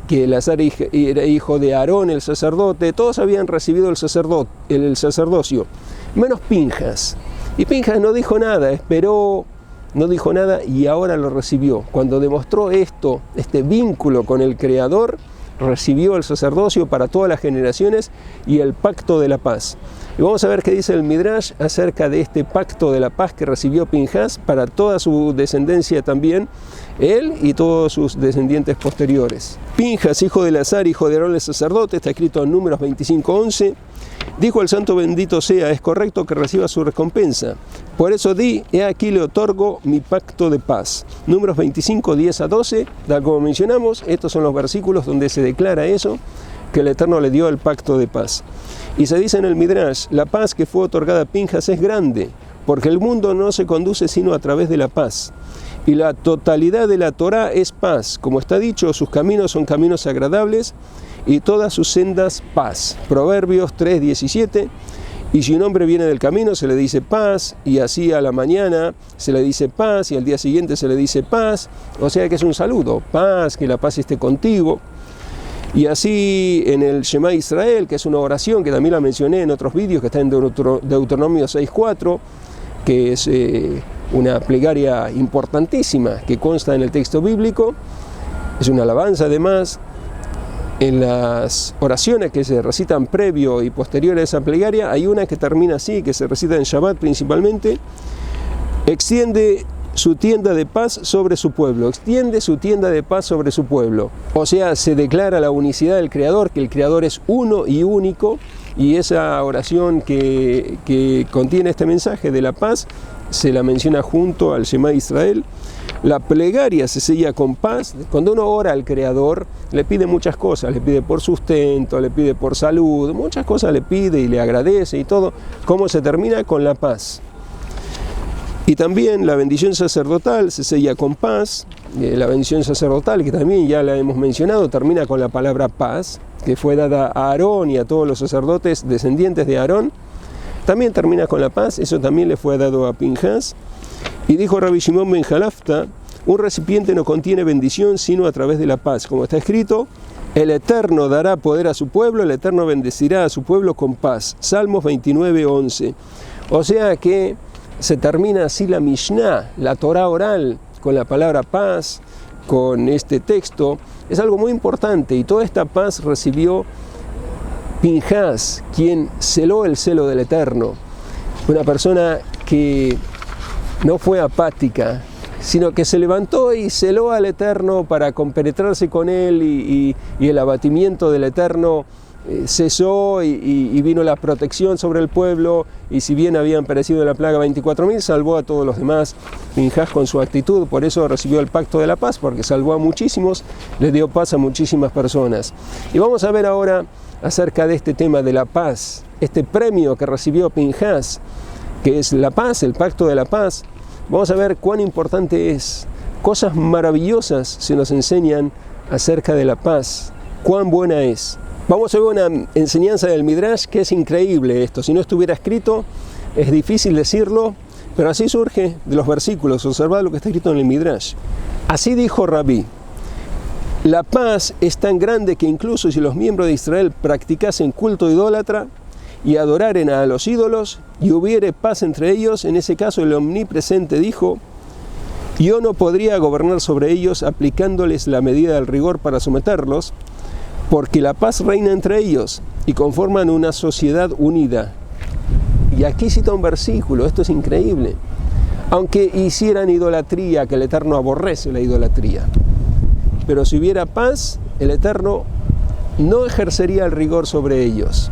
que Eleazar era hijo de Aarón, el sacerdote, todos habían recibido el sacerdocio, menos Pinjas. Y Pinjas no dijo nada, esperó, no dijo nada y ahora lo recibió. Cuando demostró este vínculo con el Creador, recibió el sacerdocio para todas las generaciones y el pacto de la paz. Y vamos a ver qué dice el Midrash acerca de este pacto de la paz que recibió Pinjas para toda su descendencia también, él y todos sus descendientes posteriores. Pinjas, hijo de Eleazar, hijo de Aarón el sacerdote, está escrito en Números 25:11, dijo el santo bendito sea, es correcto que reciba su recompensa. Por eso he aquí le otorgo mi pacto de paz. Números 25:10-12, tal como mencionamos, estos son los versículos donde se declara eso, que el Eterno le dio el pacto de paz. Y se dice en el Midrash, la paz que fue otorgada a Pinjas es grande, porque el mundo no se conduce sino a través de la paz. Y la totalidad de la Torá es paz. Como está dicho, sus caminos son caminos agradables y todas sus sendas paz. Proverbios 3:17. Y si un hombre viene del camino se le dice paz, y así a la mañana se le dice paz, y al día siguiente se le dice paz. O sea que es un saludo, paz, que la paz esté contigo. Y así en el Shema Israel, que es una oración que también la mencioné en otros vídeos, que está en Deuteronomio 6:4, que es una plegaria importantísima que consta en el texto bíblico, es una alabanza además. En las oraciones que se recitan previo y posterior a esa plegaria, hay una que termina así, que se recita en Shabbat principalmente: extiende su tienda de paz sobre su pueblo, extiende su tienda de paz sobre su pueblo. O sea, se declara la unicidad del Creador, que el Creador es uno y único, y esa oración que contiene este mensaje de la paz se la menciona junto al Shema Israel. La plegaria se sella con paz. Cuando uno ora al Creador, le pide muchas cosas, le pide por sustento, le pide por salud, muchas cosas le pide y le agradece y todo. ¿Cómo se termina? Con la paz. Y también la bendición sacerdotal se sella con paz. La bendición sacerdotal, que también ya la hemos mencionado, termina con la palabra paz, que fue dada a Aarón y a todos los sacerdotes descendientes de Aarón. También termina con la paz, eso también le fue dado a Pinjas. Y dijo Rabbi Shimon ben Jalafta, un recipiente no contiene bendición sino a través de la paz. Como está escrito, el Eterno dará poder a su pueblo, el Eterno bendecirá a su pueblo con paz. Salmos 29:11. O sea que se termina así la Mishnah, la Torah oral, con la palabra paz, con este texto. Es algo muy importante y toda esta paz recibió Pinjas, quien celó el celo del Eterno. Una persona que no fue apática, sino que se levantó y celó al Eterno para compenetrarse con él y el abatimiento del Eterno cesó y vino la protección sobre el pueblo, y si bien habían perecido de la plaga 24.000, salvó a todos los demás. Pinjas con su actitud, por eso recibió el pacto de la paz, porque salvó a muchísimos, le dio paz a muchísimas personas. Y vamos a ver ahora acerca de este tema de la paz, este premio que recibió Pinjas, que es la paz, el pacto de la paz. Vamos a ver cuán importante es. Cosas maravillosas se nos enseñan acerca de la paz, cuán buena es. Vamos a ver una enseñanza del Midrash que es increíble esto. Si no estuviera escrito, es difícil decirlo, pero así surge de los versículos. Observad lo que está escrito en el Midrash. Así dijo Rabí: la paz es tan grande que incluso si los miembros de Israel practicasen culto idólatra y adoraren a los ídolos, y hubiere paz entre ellos, en ese caso el Omnipresente dijo: yo no podría gobernar sobre ellos aplicándoles la medida del rigor para someterlos, porque la paz reina entre ellos y conforman una sociedad unida. Y aquí cita un versículo, esto es increíble. Aunque hicieran idolatría, que el Eterno aborrece la idolatría, pero si hubiera paz, el Eterno no ejercería el rigor sobre ellos.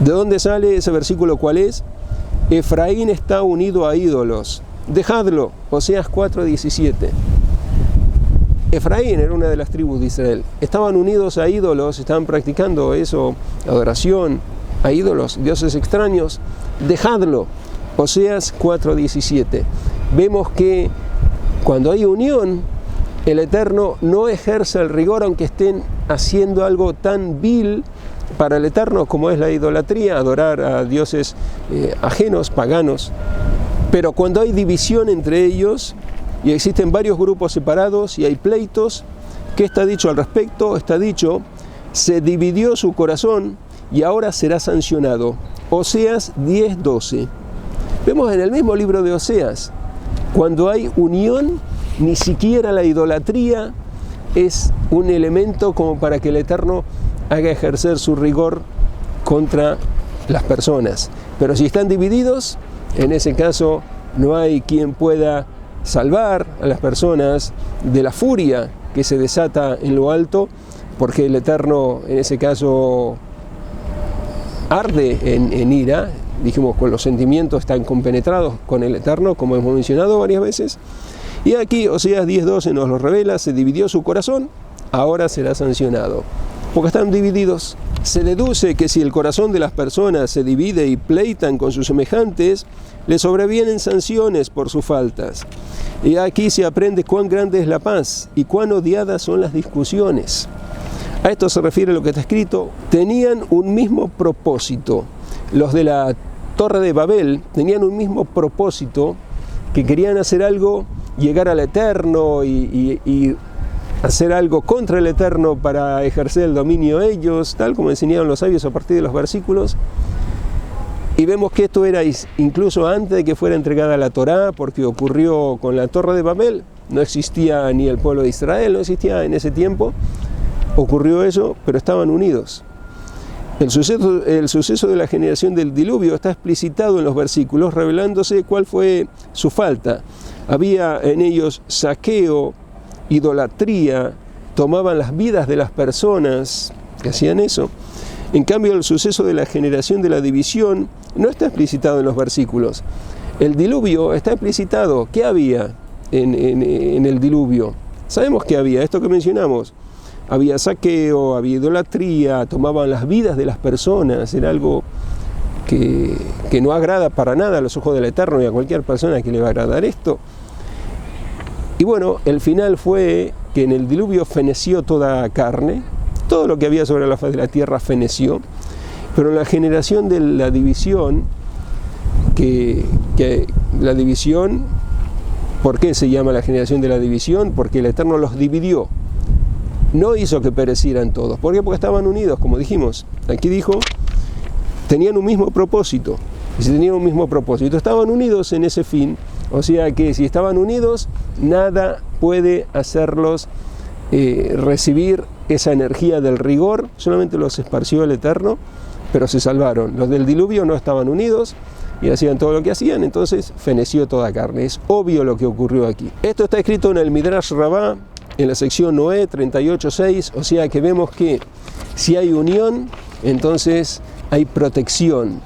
¿De dónde sale ese versículo? ¿Cuál es? Efraín está unido a ídolos. Dejadlo. Oseas 4:17. Efraín era una de las tribus de Israel. Estaban unidos a ídolos, estaban practicando eso, adoración a ídolos, dioses extraños. Dejadlo. Oseas 4:17. Vemos que cuando hay unión, el Eterno no ejerce el rigor, aunque estén haciendo algo tan vil para el Eterno, como es la idolatría, adorar a dioses ajenos, paganos. Pero cuando hay división entre ellos y existen varios grupos separados y hay pleitos, ¿qué está dicho al respecto? Está dicho, se dividió su corazón y ahora será sancionado. Oseas 10:12. Vemos en el mismo libro de Oseas, cuando hay unión, ni siquiera la idolatría es un elemento como para que el Eterno haga ejercer su rigor contra las personas. Pero si están divididos, en ese caso no hay quien pueda salvar a las personas de la furia que se desata en lo alto, porque el Eterno en ese caso arde en ira. Dijimos, con los sentimientos están compenetrados con el Eterno, como hemos mencionado varias veces. Y aquí Oseas 10:12 nos lo revela, se dividió su corazón, ahora será sancionado. Porque están divididos. Se deduce que si el corazón de las personas se divide y pleitan con sus semejantes, le sobrevienen sanciones por sus faltas. Y aquí se aprende cuán grande es la paz y cuán odiadas son las discusiones. A esto se refiere lo que está escrito. Tenían un mismo propósito. Los de la Torre de Babel tenían un mismo propósito, que querían hacer algo, llegar al Eterno y hacer algo contra el Eterno para ejercer el dominio ellos, tal como enseñaron los sabios a partir de los versículos. Y vemos que esto era incluso antes de que fuera entregada la Torá, porque ocurrió con la Torre de Babel. No existía ni el pueblo de Israel, no existía en ese tiempo. Ocurrió eso, pero estaban unidos. El suceso de la generación del diluvio está explicitado en los versículos, revelándose cuál fue su falta. Había en ellos saqueo, idolatría, tomaban las vidas de las personas que hacían eso. En cambio, el suceso de la generación de la división no está explicitado en los versículos. El diluvio está explicitado. ¿Qué había en el diluvio? Sabemos que había esto que mencionamos. Había saqueo, había idolatría, tomaban las vidas de las personas. Era algo que no agrada para nada a los ojos del Eterno y a cualquier persona que le va a agradar esto. Y bueno, el final fue que en el diluvio feneció toda carne, todo lo que había sobre la faz de la tierra feneció, pero en la generación de la división, que la división, ¿por qué se llama la generación de la división? Porque el Eterno los dividió, no hizo que perecieran todos. ¿Por qué? Porque estaban unidos, como dijimos. Aquí dijo, tenían un mismo propósito, y si tenían un mismo propósito, estaban unidos en ese fin. O sea que si estaban unidos, nada puede hacerlos recibir esa energía del rigor, solamente los esparció el Eterno, pero se salvaron. Los del diluvio no estaban unidos y hacían todo lo que hacían, entonces feneció toda carne. Es obvio lo que ocurrió aquí. Esto está escrito en el Midrash Rabbah, en la sección Noé 38:6, o sea que vemos que si hay unión, entonces hay protección,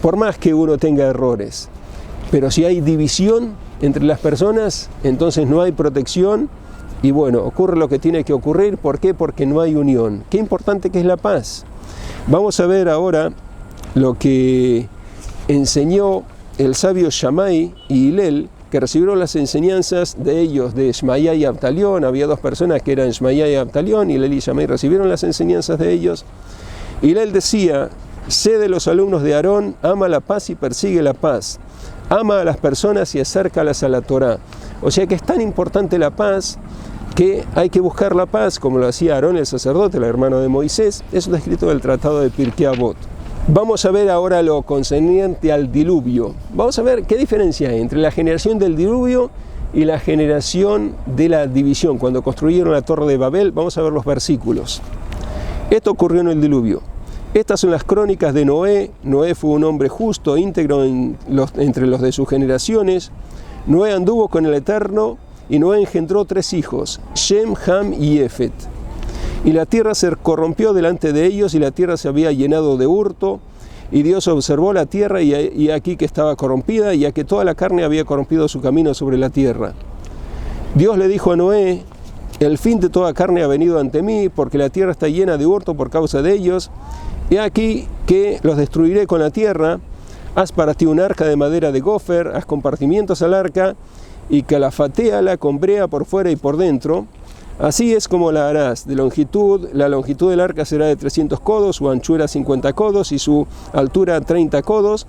por más que uno tenga errores. Pero si hay división entre las personas, entonces no hay protección y bueno, ocurre lo que tiene que ocurrir. ¿Por qué? Porque no hay unión. Qué importante que es la paz. Vamos a ver ahora lo que enseñó el sabio Shammai y Hillel, que recibieron las enseñanzas de ellos, de Shmaya y Abtalión. Había dos personas que eran Shmaya y Abtalión, y Hillel y Shammai recibieron las enseñanzas de ellos. Hillel decía, sé de los alumnos de Aarón, ama la paz y persigue la paz. Ama a las personas y acércalas a la Torá. O sea que es tan importante la paz que hay que buscar la paz, como lo hacía Aarón el sacerdote, el hermano de Moisés. Eso está escrito en el tratado de Pirkei Avot. Vamos a ver ahora lo concerniente al diluvio. Vamos a ver qué diferencia hay entre la generación del diluvio y la generación de la división. Cuando construyeron la Torre de Babel, vamos a ver los versículos. Esto ocurrió en el diluvio. Estas son las crónicas de Noé. Noé fue un hombre justo, íntegro entre los de sus generaciones. Noé anduvo con el Eterno y Noé engendró 3 hijos, Shem, Ham y Jefet. Y la tierra se corrompió delante de ellos y la tierra se había llenado de hurto. Y Dios observó la tierra y aquí que estaba corrompida, ya que toda la carne había corrompido su camino sobre la tierra. Dios le dijo a Noé, el fin de toda carne ha venido ante mí, porque la tierra está llena de hurto por causa de ellos. He aquí que los destruiré con la tierra. Haz para ti un arca de madera de gofer, haz compartimientos al arca y calafatéala con brea por fuera y por dentro. Así es como la harás. De longitud, la longitud del arca será de 300 codos, su anchura 50 codos y su altura 30 codos.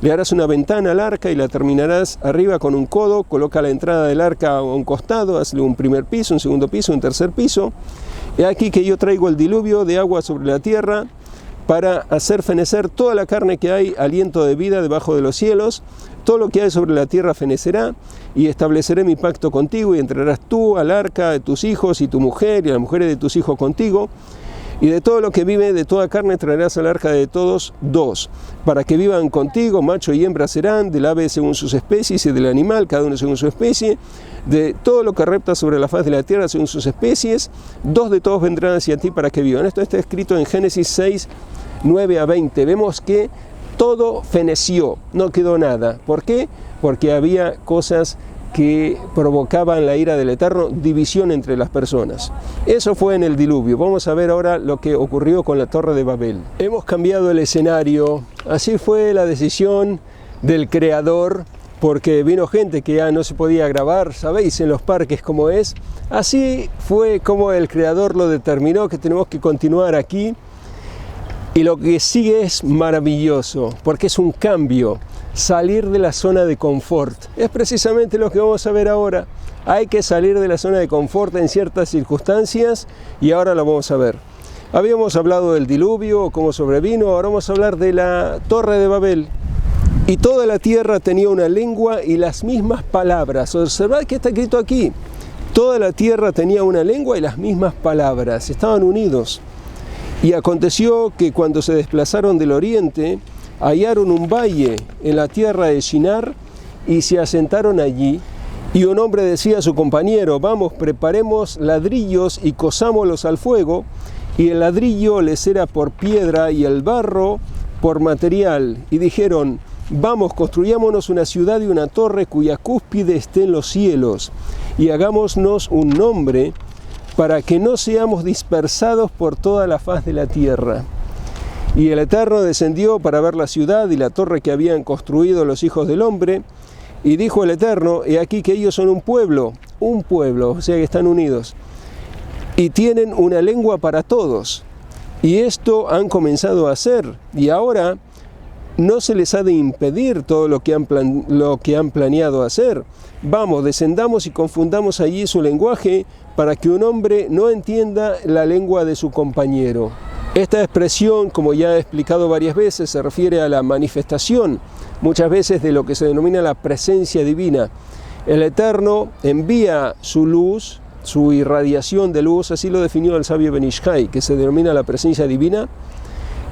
Le harás una ventana al arca y la terminarás arriba con un codo. Coloca la entrada del arca a un costado, hazle un primer piso, un segundo piso, un tercer piso. He aquí que yo traigo el diluvio de agua sobre la tierra para hacer fenecer toda la carne que hay, aliento de vida debajo de los cielos. Todo lo que hay sobre la tierra fenecerá, y estableceré mi pacto contigo, y entrarás tú al arca de tus hijos y tu mujer y las mujeres de tus hijos contigo. Y de todo lo que vive, de toda carne, traerás al arca de todos dos, para que vivan contigo, macho y hembra serán, del ave según sus especies y del animal, cada uno según su especie, de todo lo que repta sobre la faz de la tierra según sus especies, dos de todos vendrán hacia ti para que vivan. Esto está escrito en Génesis 6, 9 a 20. Vemos que todo feneció, no quedó nada. ¿Por qué? Porque había cosas que provocaban la ira del Eterno, división entre las personas. Eso fue en el diluvio. Vamos a ver ahora lo que ocurrió con la Torre de Babel. Hemos cambiado el escenario. Así fue la decisión del Creador, porque vino gente que ya no se podía grabar, sabéis, en los parques como es. Así fue como el Creador lo determinó, que tenemos que continuar aquí. Y lo que sigue es maravilloso, porque es un cambio, salir de la zona de confort. Es precisamente lo que vamos a ver ahora. Hay que salir de la zona de confort en ciertas circunstancias, y ahora lo vamos a ver. Habíamos hablado del diluvio, cómo sobrevino, ahora vamos a hablar de la Torre de Babel. Y toda la tierra tenía una lengua y las mismas palabras. Observad que está escrito aquí. Toda la tierra tenía una lengua y las mismas palabras. Estaban unidos. Y aconteció que cuando se desplazaron del oriente, hallaron un valle en la tierra de Shinar y se asentaron allí. Y un hombre decía a su compañero: vamos, preparemos ladrillos y cosámoslos al fuego. Y el ladrillo les era por piedra y el barro por material. Y dijeron: vamos, construyámonos una ciudad y una torre cuya cúspide esté en los cielos, y hagámonos un nombre, para que no seamos dispersados por toda la faz de la tierra. Y el Eterno descendió para ver la ciudad y la torre que habían construido los hijos del hombre, y dijo el Eterno: he aquí que ellos son un pueblo, o sea que están unidos, y tienen una lengua para todos, y esto han comenzado a hacer, y ahora no se les ha de impedir todo lo que han planeado hacer. Vamos, descendamos y confundamos allí su lenguaje, para que un hombre no entienda la lengua de su compañero. Esta expresión, como ya he explicado varias veces, se refiere a la manifestación, muchas veces, de lo que se denomina la presencia divina. El Eterno envía su luz, su irradiación de luz, así lo definió el sabio Ben Ish Chai, que se denomina la presencia divina,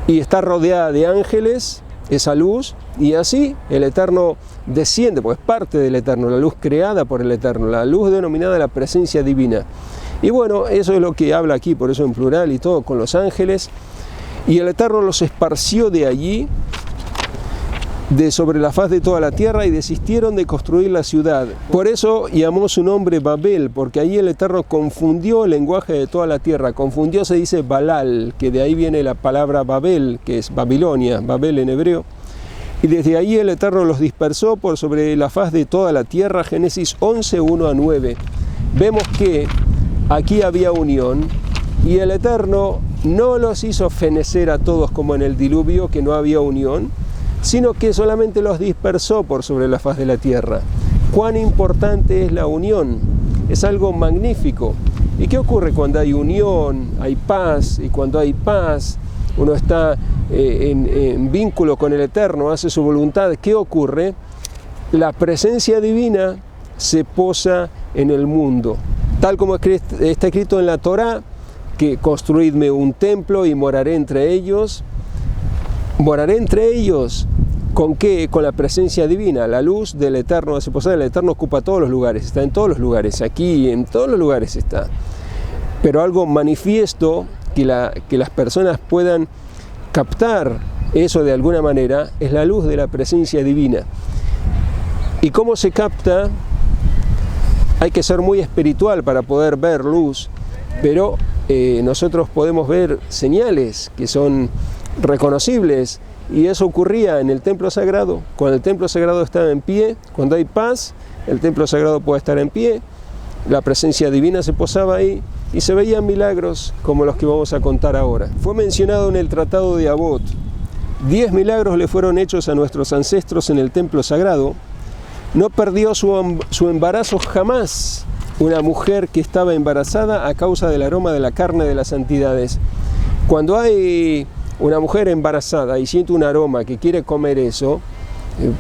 y está rodeada de ángeles, esa luz, y así el Eterno desciende, pues es parte del Eterno, la luz creada por el Eterno, la luz denominada la presencia divina. Y bueno, eso es lo que habla aquí, por eso en plural y todo, con los ángeles. Y el Eterno los esparció de allí, de sobre la faz de toda la tierra, y desistieron de construir la ciudad. Por eso llamó su nombre Babel, porque allí el Eterno confundió el lenguaje de toda la tierra. Confundió, se dice Balal, que de ahí viene la palabra Babel, que es Babilonia, Babel en hebreo. Y desde ahí el Eterno los dispersó por sobre la faz de toda la tierra. Génesis 11, 1 a 9. Vemos que aquí había unión, y el Eterno no los hizo fenecer a todos como en el diluvio, que no había unión, sino que solamente los dispersó por sobre la faz de la tierra. ¿Cuán importante es la unión? Es algo magnífico. ¿Y qué ocurre cuando hay unión? Hay paz, y cuando hay paz, uno está en vínculo con el Eterno, hace su voluntad. ¿Qué ocurre? La presencia divina se posa en el mundo. Tal como está escrito en la Torá, que construidme un templo y moraré entre ellos. Moraré entre ellos. ¿Con qué? Con la presencia divina. La luz del Eterno hace posar. El Eterno ocupa todos los lugares, está en todos los lugares, aquí en todos los lugares está. Pero algo manifiesto que las personas puedan captar eso de alguna manera es la luz de la presencia divina. ¿Y cómo se capta? Hay que ser muy espiritual para poder ver luz, pero nosotros podemos ver señales que son reconocibles, y eso ocurría en el templo sagrado. Cuando el templo sagrado está en pie, cuando hay paz, el templo sagrado puede estar en pie, la presencia divina se posaba ahí, y se veían milagros como los que vamos a contar ahora. Fue mencionado en el Tratado de Avot. 10 milagros le fueron hechos a nuestros ancestros en el templo sagrado. No perdió su embarazo jamás una mujer que estaba embarazada a causa del aroma de la carne de las santidades. Cuando hay una mujer embarazada y siente un aroma que quiere comer eso,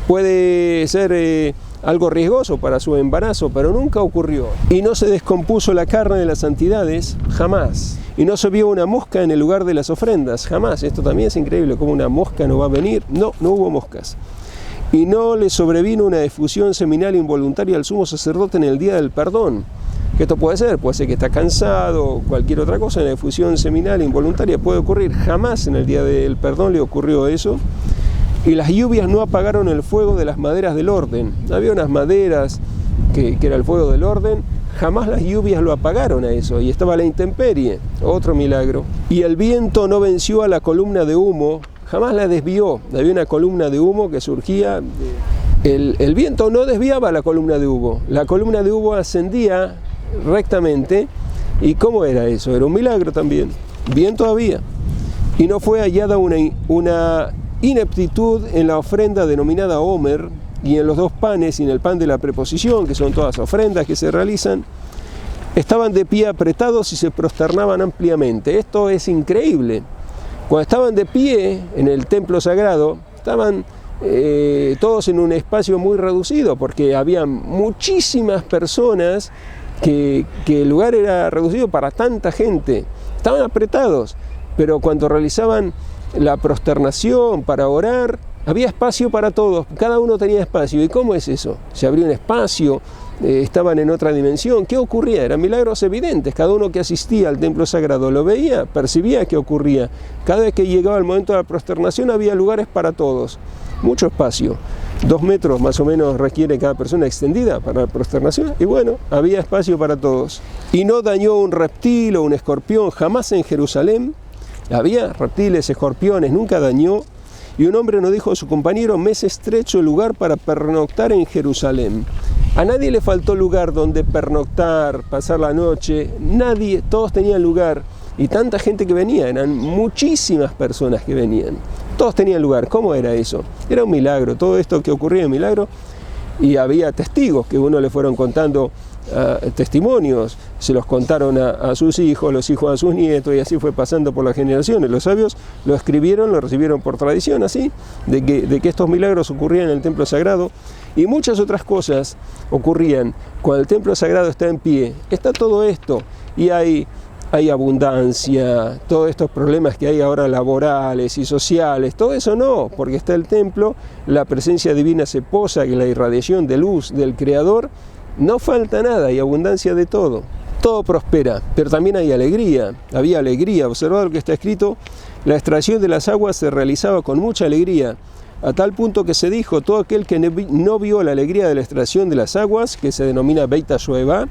puede ser algo riesgoso para su embarazo, pero nunca ocurrió. Y no se descompuso la carne de las santidades, jamás. Y no se vio una mosca en el lugar de las ofrendas, jamás. Esto también es increíble, como una mosca no va a venir. No hubo moscas. Y no le sobrevino una efusión seminal involuntaria al sumo sacerdote en el día del perdón. Que esto puede ser que está cansado o cualquier otra cosa. En la efusión seminal involuntaria puede ocurrir. Jamás en el día del perdón le ocurrió eso. Y las lluvias no apagaron el fuego de las maderas del orden. Había unas maderas que era el fuego del orden. Jamás las lluvias lo apagaron a eso. Y estaba la intemperie, otro milagro. Y el viento no venció a la columna de humo. Jamás la desvió. Había una columna de humo que surgía. El viento no desviaba la columna de humo. La columna de humo ascendía rectamente. ¿Y cómo era eso? Era un milagro también. Viento había. Y no fue hallada una ineptitud en la ofrenda denominada Homer, y en los 2 panes y en el pan de la preposición, que son todas ofrendas que se realizan. Estaban de pie apretados y se prosternaban ampliamente. Esto es increíble. Cuando estaban de pie en el templo sagrado, estaban todos en un espacio muy reducido, porque había muchísimas personas, que el lugar era reducido para tanta gente. Estaban apretados, pero cuando realizaban la prosternación para orar, había espacio para todos, cada uno tenía espacio. ¿Y cómo es eso? Se abrió un espacio, estaban en otra dimensión. ¿Qué ocurría? Eran milagros evidentes. Cada uno que asistía al templo sagrado lo veía, percibía qué ocurría. Cada vez que llegaba el momento de la prosternación había lugares para todos, mucho espacio. 2 metros más o menos requiere cada persona extendida para la prosternación, y bueno, había espacio para todos. Y no dañó un reptil o un escorpión jamás en Jerusalén. Había reptiles, escorpiones, nunca dañó. Y un hombre no dijo a su compañero: me es estrecho el lugar para pernoctar en Jerusalén. A nadie le faltó lugar donde pernoctar, pasar la noche. Nadie, todos tenían lugar. Y tanta gente que venía, eran muchísimas personas que venían. Todos tenían lugar. ¿Cómo era eso? Era un milagro. Todo esto que ocurría era un milagro. Y había testigos que uno le fueron contando testimonios, se los contaron a sus hijos, los hijos a sus nietos, y así fue pasando por las generaciones. Los sabios lo escribieron, lo recibieron por tradición, así, de que estos milagros ocurrían en el templo sagrado, y muchas otras cosas ocurrían cuando el templo sagrado está en pie. Está todo esto, y hay abundancia, todos estos problemas que hay ahora laborales y sociales, todo eso no, porque está el templo, la presencia divina se posa, y la irradiación de luz del Creador. No falta nada, hay abundancia de todo. Todo prospera, pero también hay alegría. Había alegría. Observad lo que está escrito: la extracción de las aguas se realizaba con mucha alegría, a tal punto que se dijo: todo aquel que no vio la alegría de la extracción de las aguas, que se denomina Beit HaShoeva,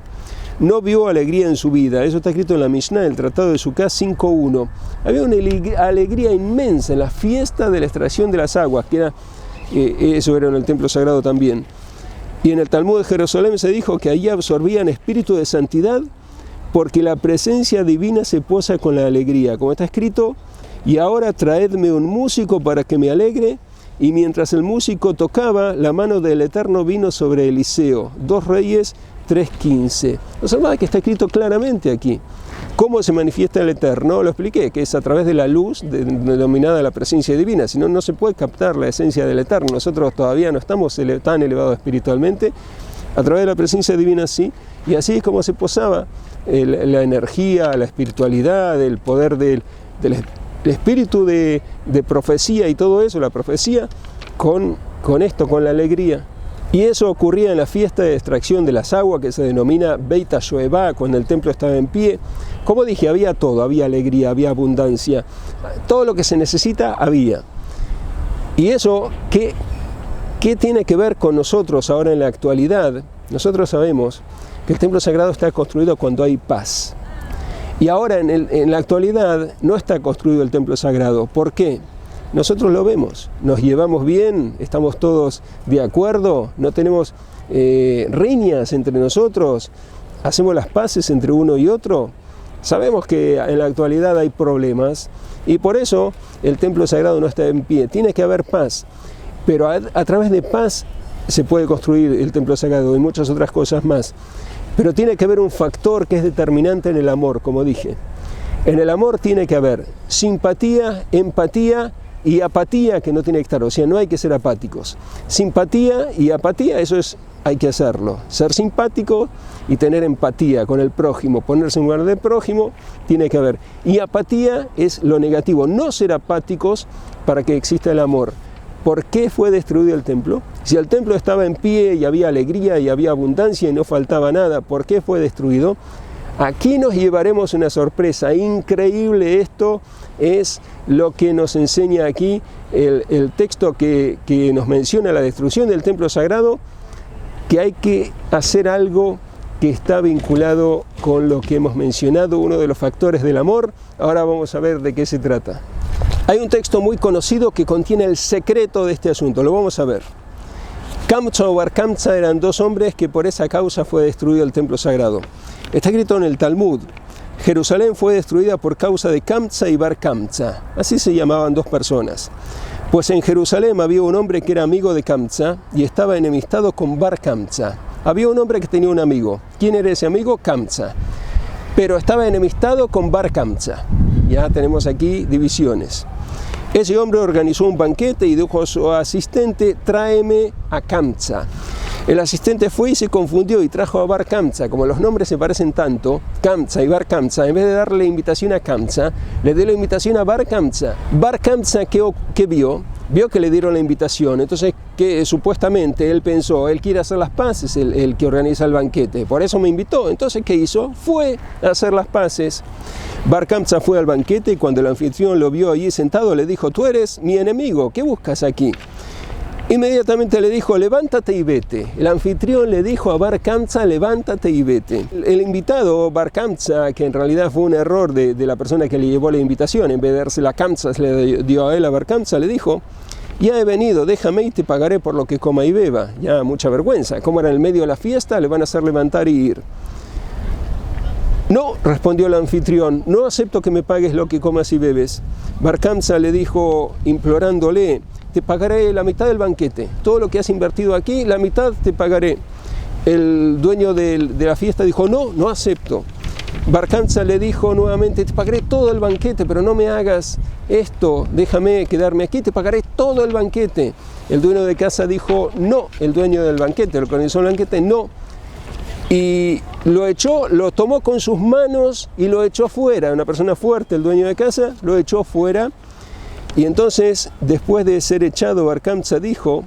no vio alegría en su vida. Eso está escrito en la Mishnah, el Tratado de Sukkah 5.1. Había una alegría inmensa en la fiesta de la extracción de las aguas, que era, eso era en el templo sagrado también. Y en el Talmud de Jerusalén se dijo que allí absorbían espíritu de santidad, porque la presencia divina se posa con la alegría. Como está escrito: y ahora traedme un músico para que me alegre. Y mientras el músico tocaba, la mano del Eterno vino sobre Eliseo. 2 Reyes 3.15. Observad que está escrito claramente aquí. ¿Cómo se manifiesta el Eterno? Lo expliqué, que es a través de la luz denominada la presencia divina. Si no, no se puede captar la esencia del Eterno. Nosotros todavía no estamos tan elevados espiritualmente. A través de la presencia divina sí. Y así es como se posaba la energía, la espiritualidad, el poder del espíritu de profecía y todo eso, la profecía, con esto, con la alegría. Y eso ocurría en la fiesta de extracción de las aguas, que se denomina Beit HaShoeva, cuando el templo estaba en pie. Como dije, había todo, había alegría, había abundancia, todo lo que se necesita había. Y eso, ¿qué tiene que ver con nosotros ahora en la actualidad? Nosotros sabemos que el templo sagrado está construido cuando hay paz. Y ahora en la actualidad no está construido el templo sagrado. ¿Por qué? Nosotros lo vemos, nos llevamos bien, estamos todos de acuerdo, no tenemos riñas entre nosotros, hacemos las paces entre uno y otro. Sabemos que en la actualidad hay problemas y por eso el templo sagrado no está en pie. Tiene que haber paz, pero a través de paz se puede construir el templo sagrado y muchas otras cosas más. Pero tiene que haber un factor que es determinante en el amor, como dije. En el amor tiene que haber simpatía, empatía y apatía, que no tiene que estar, o sea, no hay que ser apáticos. Simpatía y apatía, hay que hacerlo. Ser simpático y tener empatía con el prójimo, ponerse en lugar del prójimo, tiene que haber. Y apatía es lo negativo, no ser apáticos para que exista el amor. ¿Por qué fue destruido el templo? Si el templo estaba en pie y había alegría y había abundancia y no faltaba nada, ¿por qué fue destruido? Aquí nos llevaremos una sorpresa increíble. Esto es lo que nos enseña aquí el texto que nos menciona la destrucción del templo sagrado, que hay que hacer algo que está vinculado con lo que hemos mencionado, uno de los factores del amor. Ahora vamos a ver de qué se trata. Hay un texto muy conocido que contiene el secreto de este asunto, lo vamos a ver. Kamsa o Bar Kamsa eran dos hombres que por esa causa fue destruido el templo sagrado. Está escrito en el Talmud: Jerusalén fue destruida por causa de Kamsa y Bar Kamsa. Así se llamaban dos personas. Pues en Jerusalén había un hombre que era amigo de Kamsa y estaba enemistado con Bar Kamsa. Había un hombre que tenía un amigo. ¿Quién era ese amigo? Kamsa. Pero estaba enemistado con Bar Kamsa. Ya tenemos aquí divisiones. Ese hombre organizó un banquete y dijo a su asistente: tráeme a Kamsa. El asistente fue y se confundió y trajo a Bar Kamsa. Como los nombres se parecen tanto, Kamsa y Bar Kamsa, en vez de darle la invitación a Kamsa, le dio la invitación a Bar Kamsa. Bar Kamsa, ¿qué vio? Vio que le dieron la invitación, entonces que supuestamente él pensó, él quiere hacer las paces, el que organiza el banquete, por eso me invitó. Entonces, ¿qué hizo? Fue a hacer las paces. Bar Kamsa fue al banquete y cuando el anfitrión lo vio allí sentado, le dijo: tú eres mi enemigo, ¿qué buscas aquí? Inmediatamente le dijo: levántate y vete. El anfitrión le dijo a Bar Kamsa: levántate y vete. El invitado, Bar Kamsa, que en realidad fue un error de la persona que le llevó la invitación, en vez de dársela a Kamsa, le dio a él, a Bar Kamsa, le dijo: ya he venido, déjame y te pagaré por lo que coma y beba. Ya mucha vergüenza, como era en el medio de la fiesta, le van a hacer levantar y ir. No, respondió el anfitrión, no acepto que me pagues lo que comas y bebes. Bar Kamsa le dijo, implorándole: te pagaré la mitad del banquete, todo lo que has invertido aquí, la mitad te pagaré. El dueño de la fiesta dijo: no acepto. Bar Kamsa le dijo nuevamente: te pagaré todo el banquete, pero no me hagas esto, déjame quedarme aquí, te pagaré todo el banquete. El dueño de casa dijo: no, el dueño del banquete, el que organizó el banquete, no. Y lo echó, lo tomó con sus manos y lo echó fuera. Una persona fuerte, el dueño de casa, lo echó fuera. Y entonces, después de ser echado, Bar Kamsa dijo: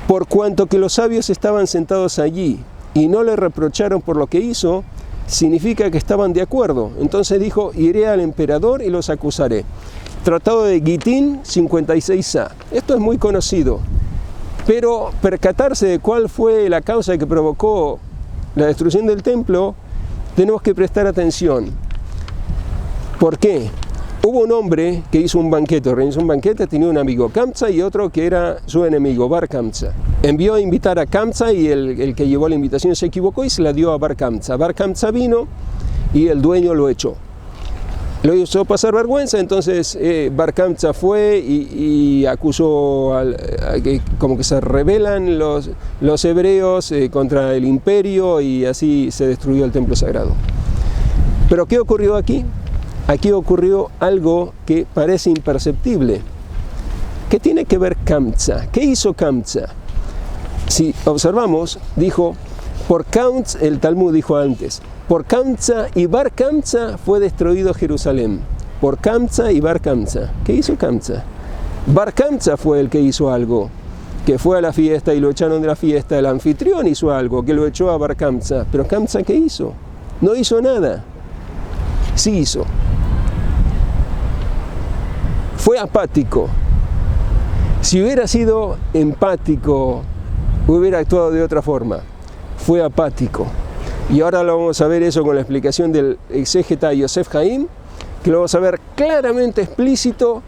por cuanto que los sabios estaban sentados allí y no le reprocharon por lo que hizo, significa que estaban de acuerdo. Entonces dijo: iré al emperador y los acusaré. Tratado de Gitín 56a. Esto es muy conocido. Pero percatarse de cuál fue la causa que provocó la destrucción del templo, tenemos que prestar atención. ¿Por qué? Hubo un hombre que hizo un banquete, organizó un banquete, tenía un amigo, Kamsa, y otro que era su enemigo, Bar Kamsa. Envió a invitar a Kamsa y el que llevó la invitación se equivocó y se la dio a Bar Kamsa. Bar Kamsa vino y el dueño lo echó. Lo hizo pasar vergüenza, entonces Bar Kamsa fue y acusó como que se rebelan los hebreos contra el imperio y así se destruyó el templo sagrado. Pero ¿qué ocurrió aquí? Aquí ocurrió algo que parece imperceptible. ¿Qué tiene que ver Kamsa? ¿Qué hizo Kamsa? Si observamos, dijo, por Kamsa, el Talmud dijo antes, por Kamsa y Bar Kamsa fue destruido Jerusalén. Por Kamsa y Bar Kamsa. ¿Qué hizo Kamsa? Bar Kamsa fue el que hizo algo, que fue a la fiesta y lo echaron de la fiesta. El anfitrión hizo algo, que lo echó a Bar Kamsa. Pero Kamsa, ¿qué hizo? No hizo nada. Sí hizo. Fue apático. Si hubiera sido empático, hubiera actuado de otra forma. Fue apático. Y ahora lo vamos a ver eso con la explicación del exégeta Yosef Haim, que lo vamos a ver claramente explícito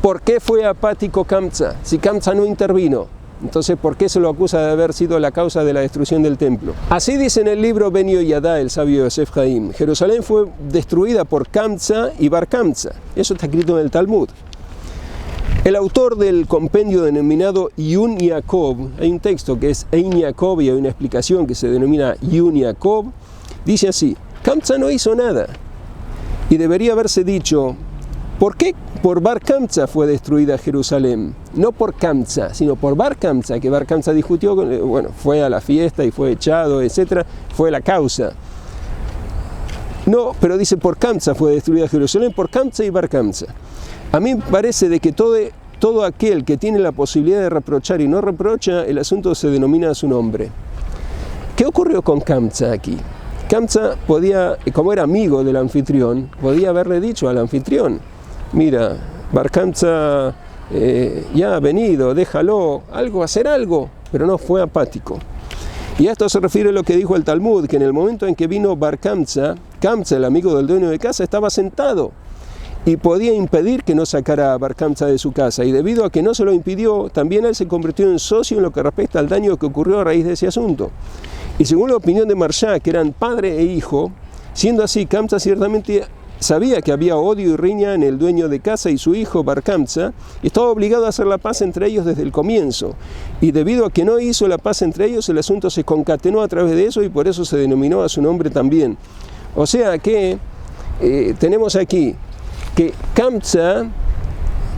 por qué fue apático Kamsa, si Kamsa no intervino. Entonces, ¿por qué se lo acusa de haber sido la causa de la destrucción del templo? Así dice en el libro Ben Yoyada, el sabio Yosef Haim, Jerusalén fue destruida por Kamsa y Bar Kamsa. Eso está escrito en el Talmud. El autor del compendio denominado Yun Yaakov, hay un texto que es Ein Yaakov y hay una explicación que se denomina Yun Yaakov, dice así: Kamsa no hizo nada. Y debería haberse dicho, ¿por qué por Bar Kamsa fue destruida Jerusalén? No por Kamsa, sino por Bar Kamsa, que Bar Kamsa discutió, bueno, fue a la fiesta y fue echado, etc. Fue la causa. No, pero dice por Kamsa fue destruida Jerusalén, por Kamsa y Bar Kamsa. A mí me parece de que todo aquel que tiene la posibilidad de reprochar y no reprocha, el asunto se denomina a su nombre. ¿Qué ocurrió con Kamsa aquí? Kamsa podía, como era amigo del anfitrión, podía haberle dicho al anfitrión: mira, Bar Kamsa ya ha venido, déjalo, hacer algo, pero no, fue apático. Y a esto se refiere a lo que dijo el Talmud, que en el momento en que vino Bar Kamsa, Kamsa, el amigo del dueño de casa, estaba sentado y podía impedir que no sacara a Bar Kamsa de su casa, y debido a que no se lo impidió, también él se convirtió en socio en lo que respecta al daño que ocurrió a raíz de ese asunto. Y según la opinión de Marsha, que eran padre e hijo, siendo así, Kamsa ciertamente sabía que había odio y riña en el dueño de casa y su hijo Bar Kamsa, y estaba obligado a hacer la paz entre ellos desde el comienzo. Y debido a que no hizo la paz entre ellos, el asunto se concatenó a través de eso y por eso se denominó a su nombre también. O sea que tenemos aquí que Kamsa,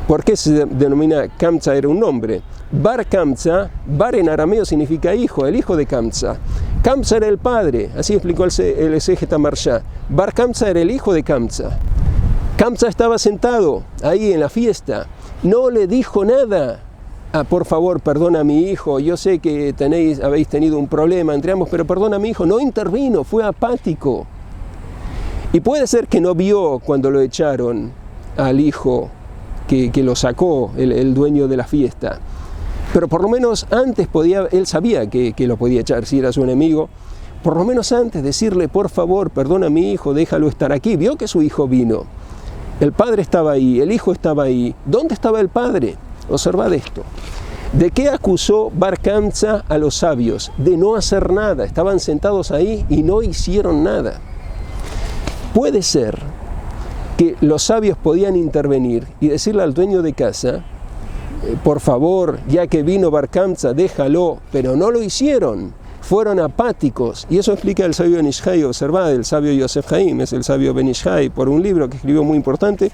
¿por qué se denomina Kamsa? Era un nombre. Bar Kamsa, Bar en arameo significa hijo, el hijo de Kamsa. Kamsa era el padre, así explicó el exégeta Marsha. Bar Kamsa era el hijo de Kamsa. Kamsa estaba sentado ahí en la fiesta, no le dijo nada. Por favor, perdona a mi hijo, yo sé que habéis tenido un problema entre ambos, pero perdona a mi hijo. No intervino, fue apático. Y puede ser que no vio cuando lo echaron al hijo que lo sacó el dueño de la fiesta. Pero por lo menos antes él sabía que lo podía echar si era su enemigo. Por lo menos antes decirle, por favor, perdona a mi hijo, déjalo estar aquí. Vio que su hijo vino. El padre estaba ahí, el hijo estaba ahí. ¿Dónde estaba el padre? Observad esto. ¿De qué acusó Bar Kamsa a los sabios? De no hacer nada. Estaban sentados ahí y no hicieron nada. Puede ser que los sabios podían intervenir y decirle al dueño de casa, por favor, ya que vino Bar Kamsa, déjalo, pero no lo hicieron, fueron apáticos. Y eso explica el sabio Ben Ish Hai, observad, el sabio Yosef Haim, es el sabio Ben Ish Hai, por un libro que escribió muy importante,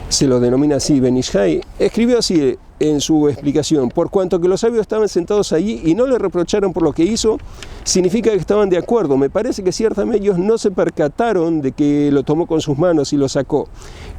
se lo denomina así Ben Ish Hai, escribió así en su explicación: por cuanto que los sabios estaban sentados allí y no le reprocharon por lo que hizo, significa que estaban de acuerdo. Me parece que ciertamente ellos no se percataron de que lo tomó con sus manos y lo sacó,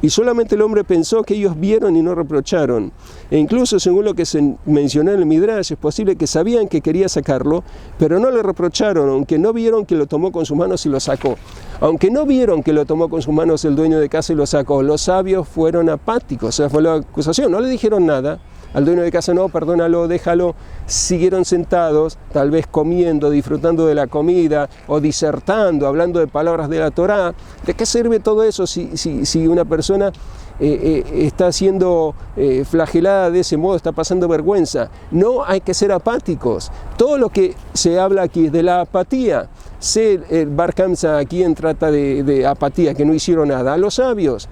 y solamente el hombre pensó que ellos vieron y no reprocharon. E incluso según lo que se mencionó en el Midrash, es posible que sabían que quería sacarlo, pero no le reprocharon, aunque no vieron que lo tomó con sus manos y lo sacó. Aunque no vieron que lo tomó con sus manos el dueño de casa y lo sacó, los sabios fueron apáticos. O sea, fue la acusación, no le dijeron nada al dueño de casa, no, perdónalo, déjalo. Siguieron sentados, tal vez comiendo, disfrutando de la comida o disertando, hablando de palabras de la Torá. ¿De qué sirve todo eso si una persona está siendo flagelada de ese modo, está pasando vergüenza? No hay que ser apáticos. Todo lo que se habla aquí es de la apatía. Bar Kamsa aquí trata de apatía, que no hicieron nada. A los sabios,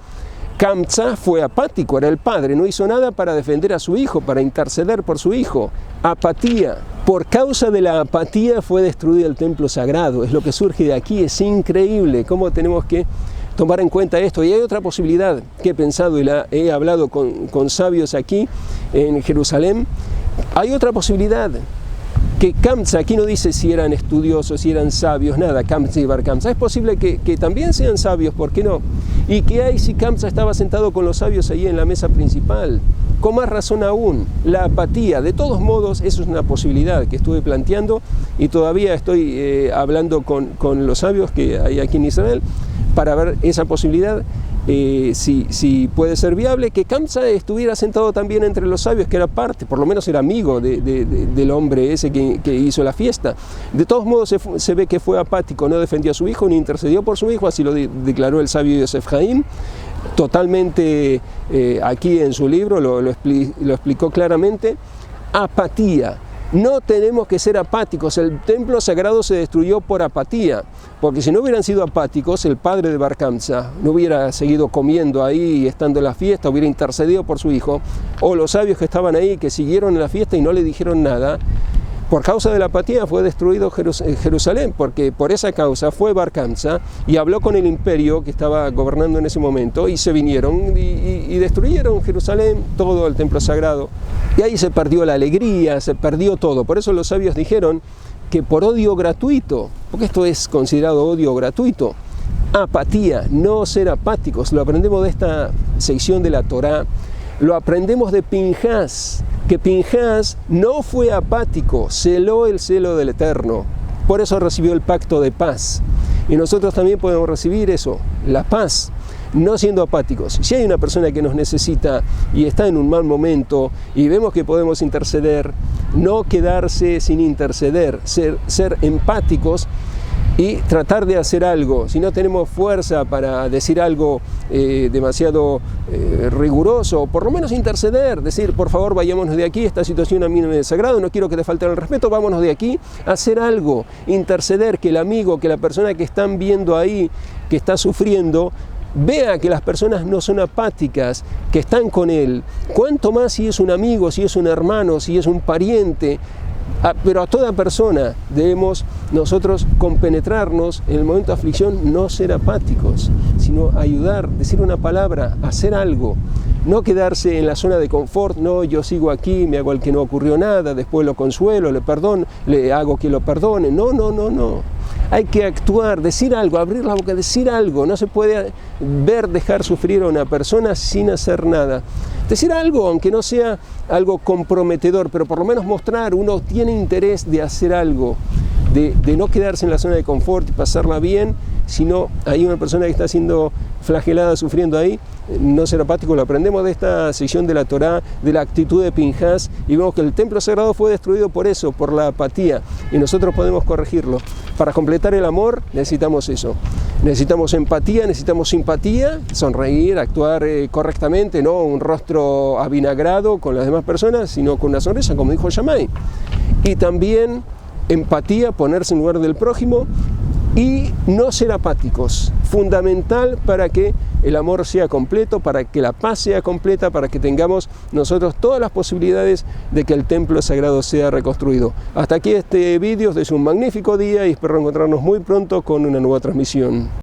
Kamsa fue apático, era el padre, no hizo nada para defender a su hijo, para interceder por su hijo. Apatía. Por causa de la apatía fue destruido el templo sagrado. Es lo que surge de aquí, es increíble cómo tenemos que tomar en cuenta esto. Y hay otra posibilidad que he pensado y la he hablado con sabios aquí en Jerusalén. Hay otra posibilidad, que Kamsa, aquí no dice si eran estudiosos, si eran sabios, nada, Kamsa y Bar Kamsa. Es posible que también sean sabios, ¿por qué no? ¿Y qué hay si Kamsa estaba sentado con los sabios ahí en la mesa principal? Con más razón aún, la apatía. De todos modos, eso es una posibilidad que estuve planteando y todavía estoy hablando con los sabios que hay aquí en Israel para ver esa posibilidad. Si puede ser viable que Kamsa estuviera sentado también entre los sabios, que era parte, por lo menos era amigo del hombre ese que hizo la fiesta. De todos modos se ve que fue apático, no defendió a su hijo ni intercedió por su hijo, así lo declaró el sabio Yosef Haim totalmente aquí en su libro, lo explicó claramente. apatía. No tenemos que ser apáticos. El templo sagrado se destruyó por apatía, porque si no hubieran sido apáticos, el padre de Bar Kamsa no hubiera seguido comiendo ahí, estando en la fiesta, hubiera intercedido por su hijo, o los sabios que estaban ahí, que siguieron en la fiesta y no le dijeron nada. Por causa de la apatía fue destruido Jerusalén, porque por esa causa fue Bar Kamsa y habló con el imperio que estaba gobernando en ese momento, y se vinieron y destruyeron Jerusalén, todo el templo sagrado. Y ahí se perdió la alegría, se perdió todo. Por eso los sabios dijeron que por odio gratuito, porque esto es considerado odio gratuito, apatía, no ser apáticos. Lo aprendemos de esta sección de la Torá, lo aprendemos de Pinhas, que Pinhas no fue apático, celó el celo del Eterno. Por eso recibió el pacto de paz. Y nosotros también podemos recibir eso, la paz, no siendo apáticos. Si hay una persona que nos necesita y está en un mal momento y vemos que podemos interceder, no quedarse sin interceder, ser empáticos y tratar de hacer algo. Si no tenemos fuerza para decir algo demasiado riguroso, por lo menos interceder, decir, por favor, vayámonos de aquí, esta situación a mí no me desagrada, no quiero que te falte el respeto, vámonos de aquí, hacer algo, interceder, que el amigo, que la persona que están viendo ahí, que está sufriendo, vea que las personas no son apáticas, que están con él. Cuanto más si es un amigo, si es un hermano, si es un pariente. Pero a toda persona debemos nosotros compenetrarnos en el momento de aflicción, no ser apáticos, sino ayudar, decir una palabra, hacer algo. No quedarse en la zona de confort, no, yo sigo aquí, me hago el que no ocurrió nada, después lo consuelo, le perdono, le hago que lo perdone. No, no, no, no. Hay que actuar, decir algo, abrir la boca, decir algo. No se puede dejar sufrir a una persona sin hacer nada. Decir algo, aunque no sea algo comprometedor, pero por lo menos mostrar, uno tiene interés de hacer algo, de no quedarse en la zona de confort y pasarla bien, sino hay una persona que está siendo flagelada, sufriendo ahí, no ser apático. Lo aprendemos de esta sección de la Torá, de la actitud de Pinhas, y vemos que el templo sagrado fue destruido por eso, por la apatía, y nosotros podemos corregirlo. Para completar el amor necesitamos eso, necesitamos empatía, necesitamos simpatía, sonreír, actuar correctamente, no un rostro avinagrado con las demás personas, sino con una sonrisa, como dijo Shammai. Y también empatía, ponerse en lugar del prójimo, y no ser apáticos, fundamental para que el amor sea completo, para que la paz sea completa, para que tengamos nosotros todas las posibilidades de que el templo sagrado sea reconstruido. Hasta aquí este vídeo, es un magnífico día y espero encontrarnos muy pronto con una nueva transmisión.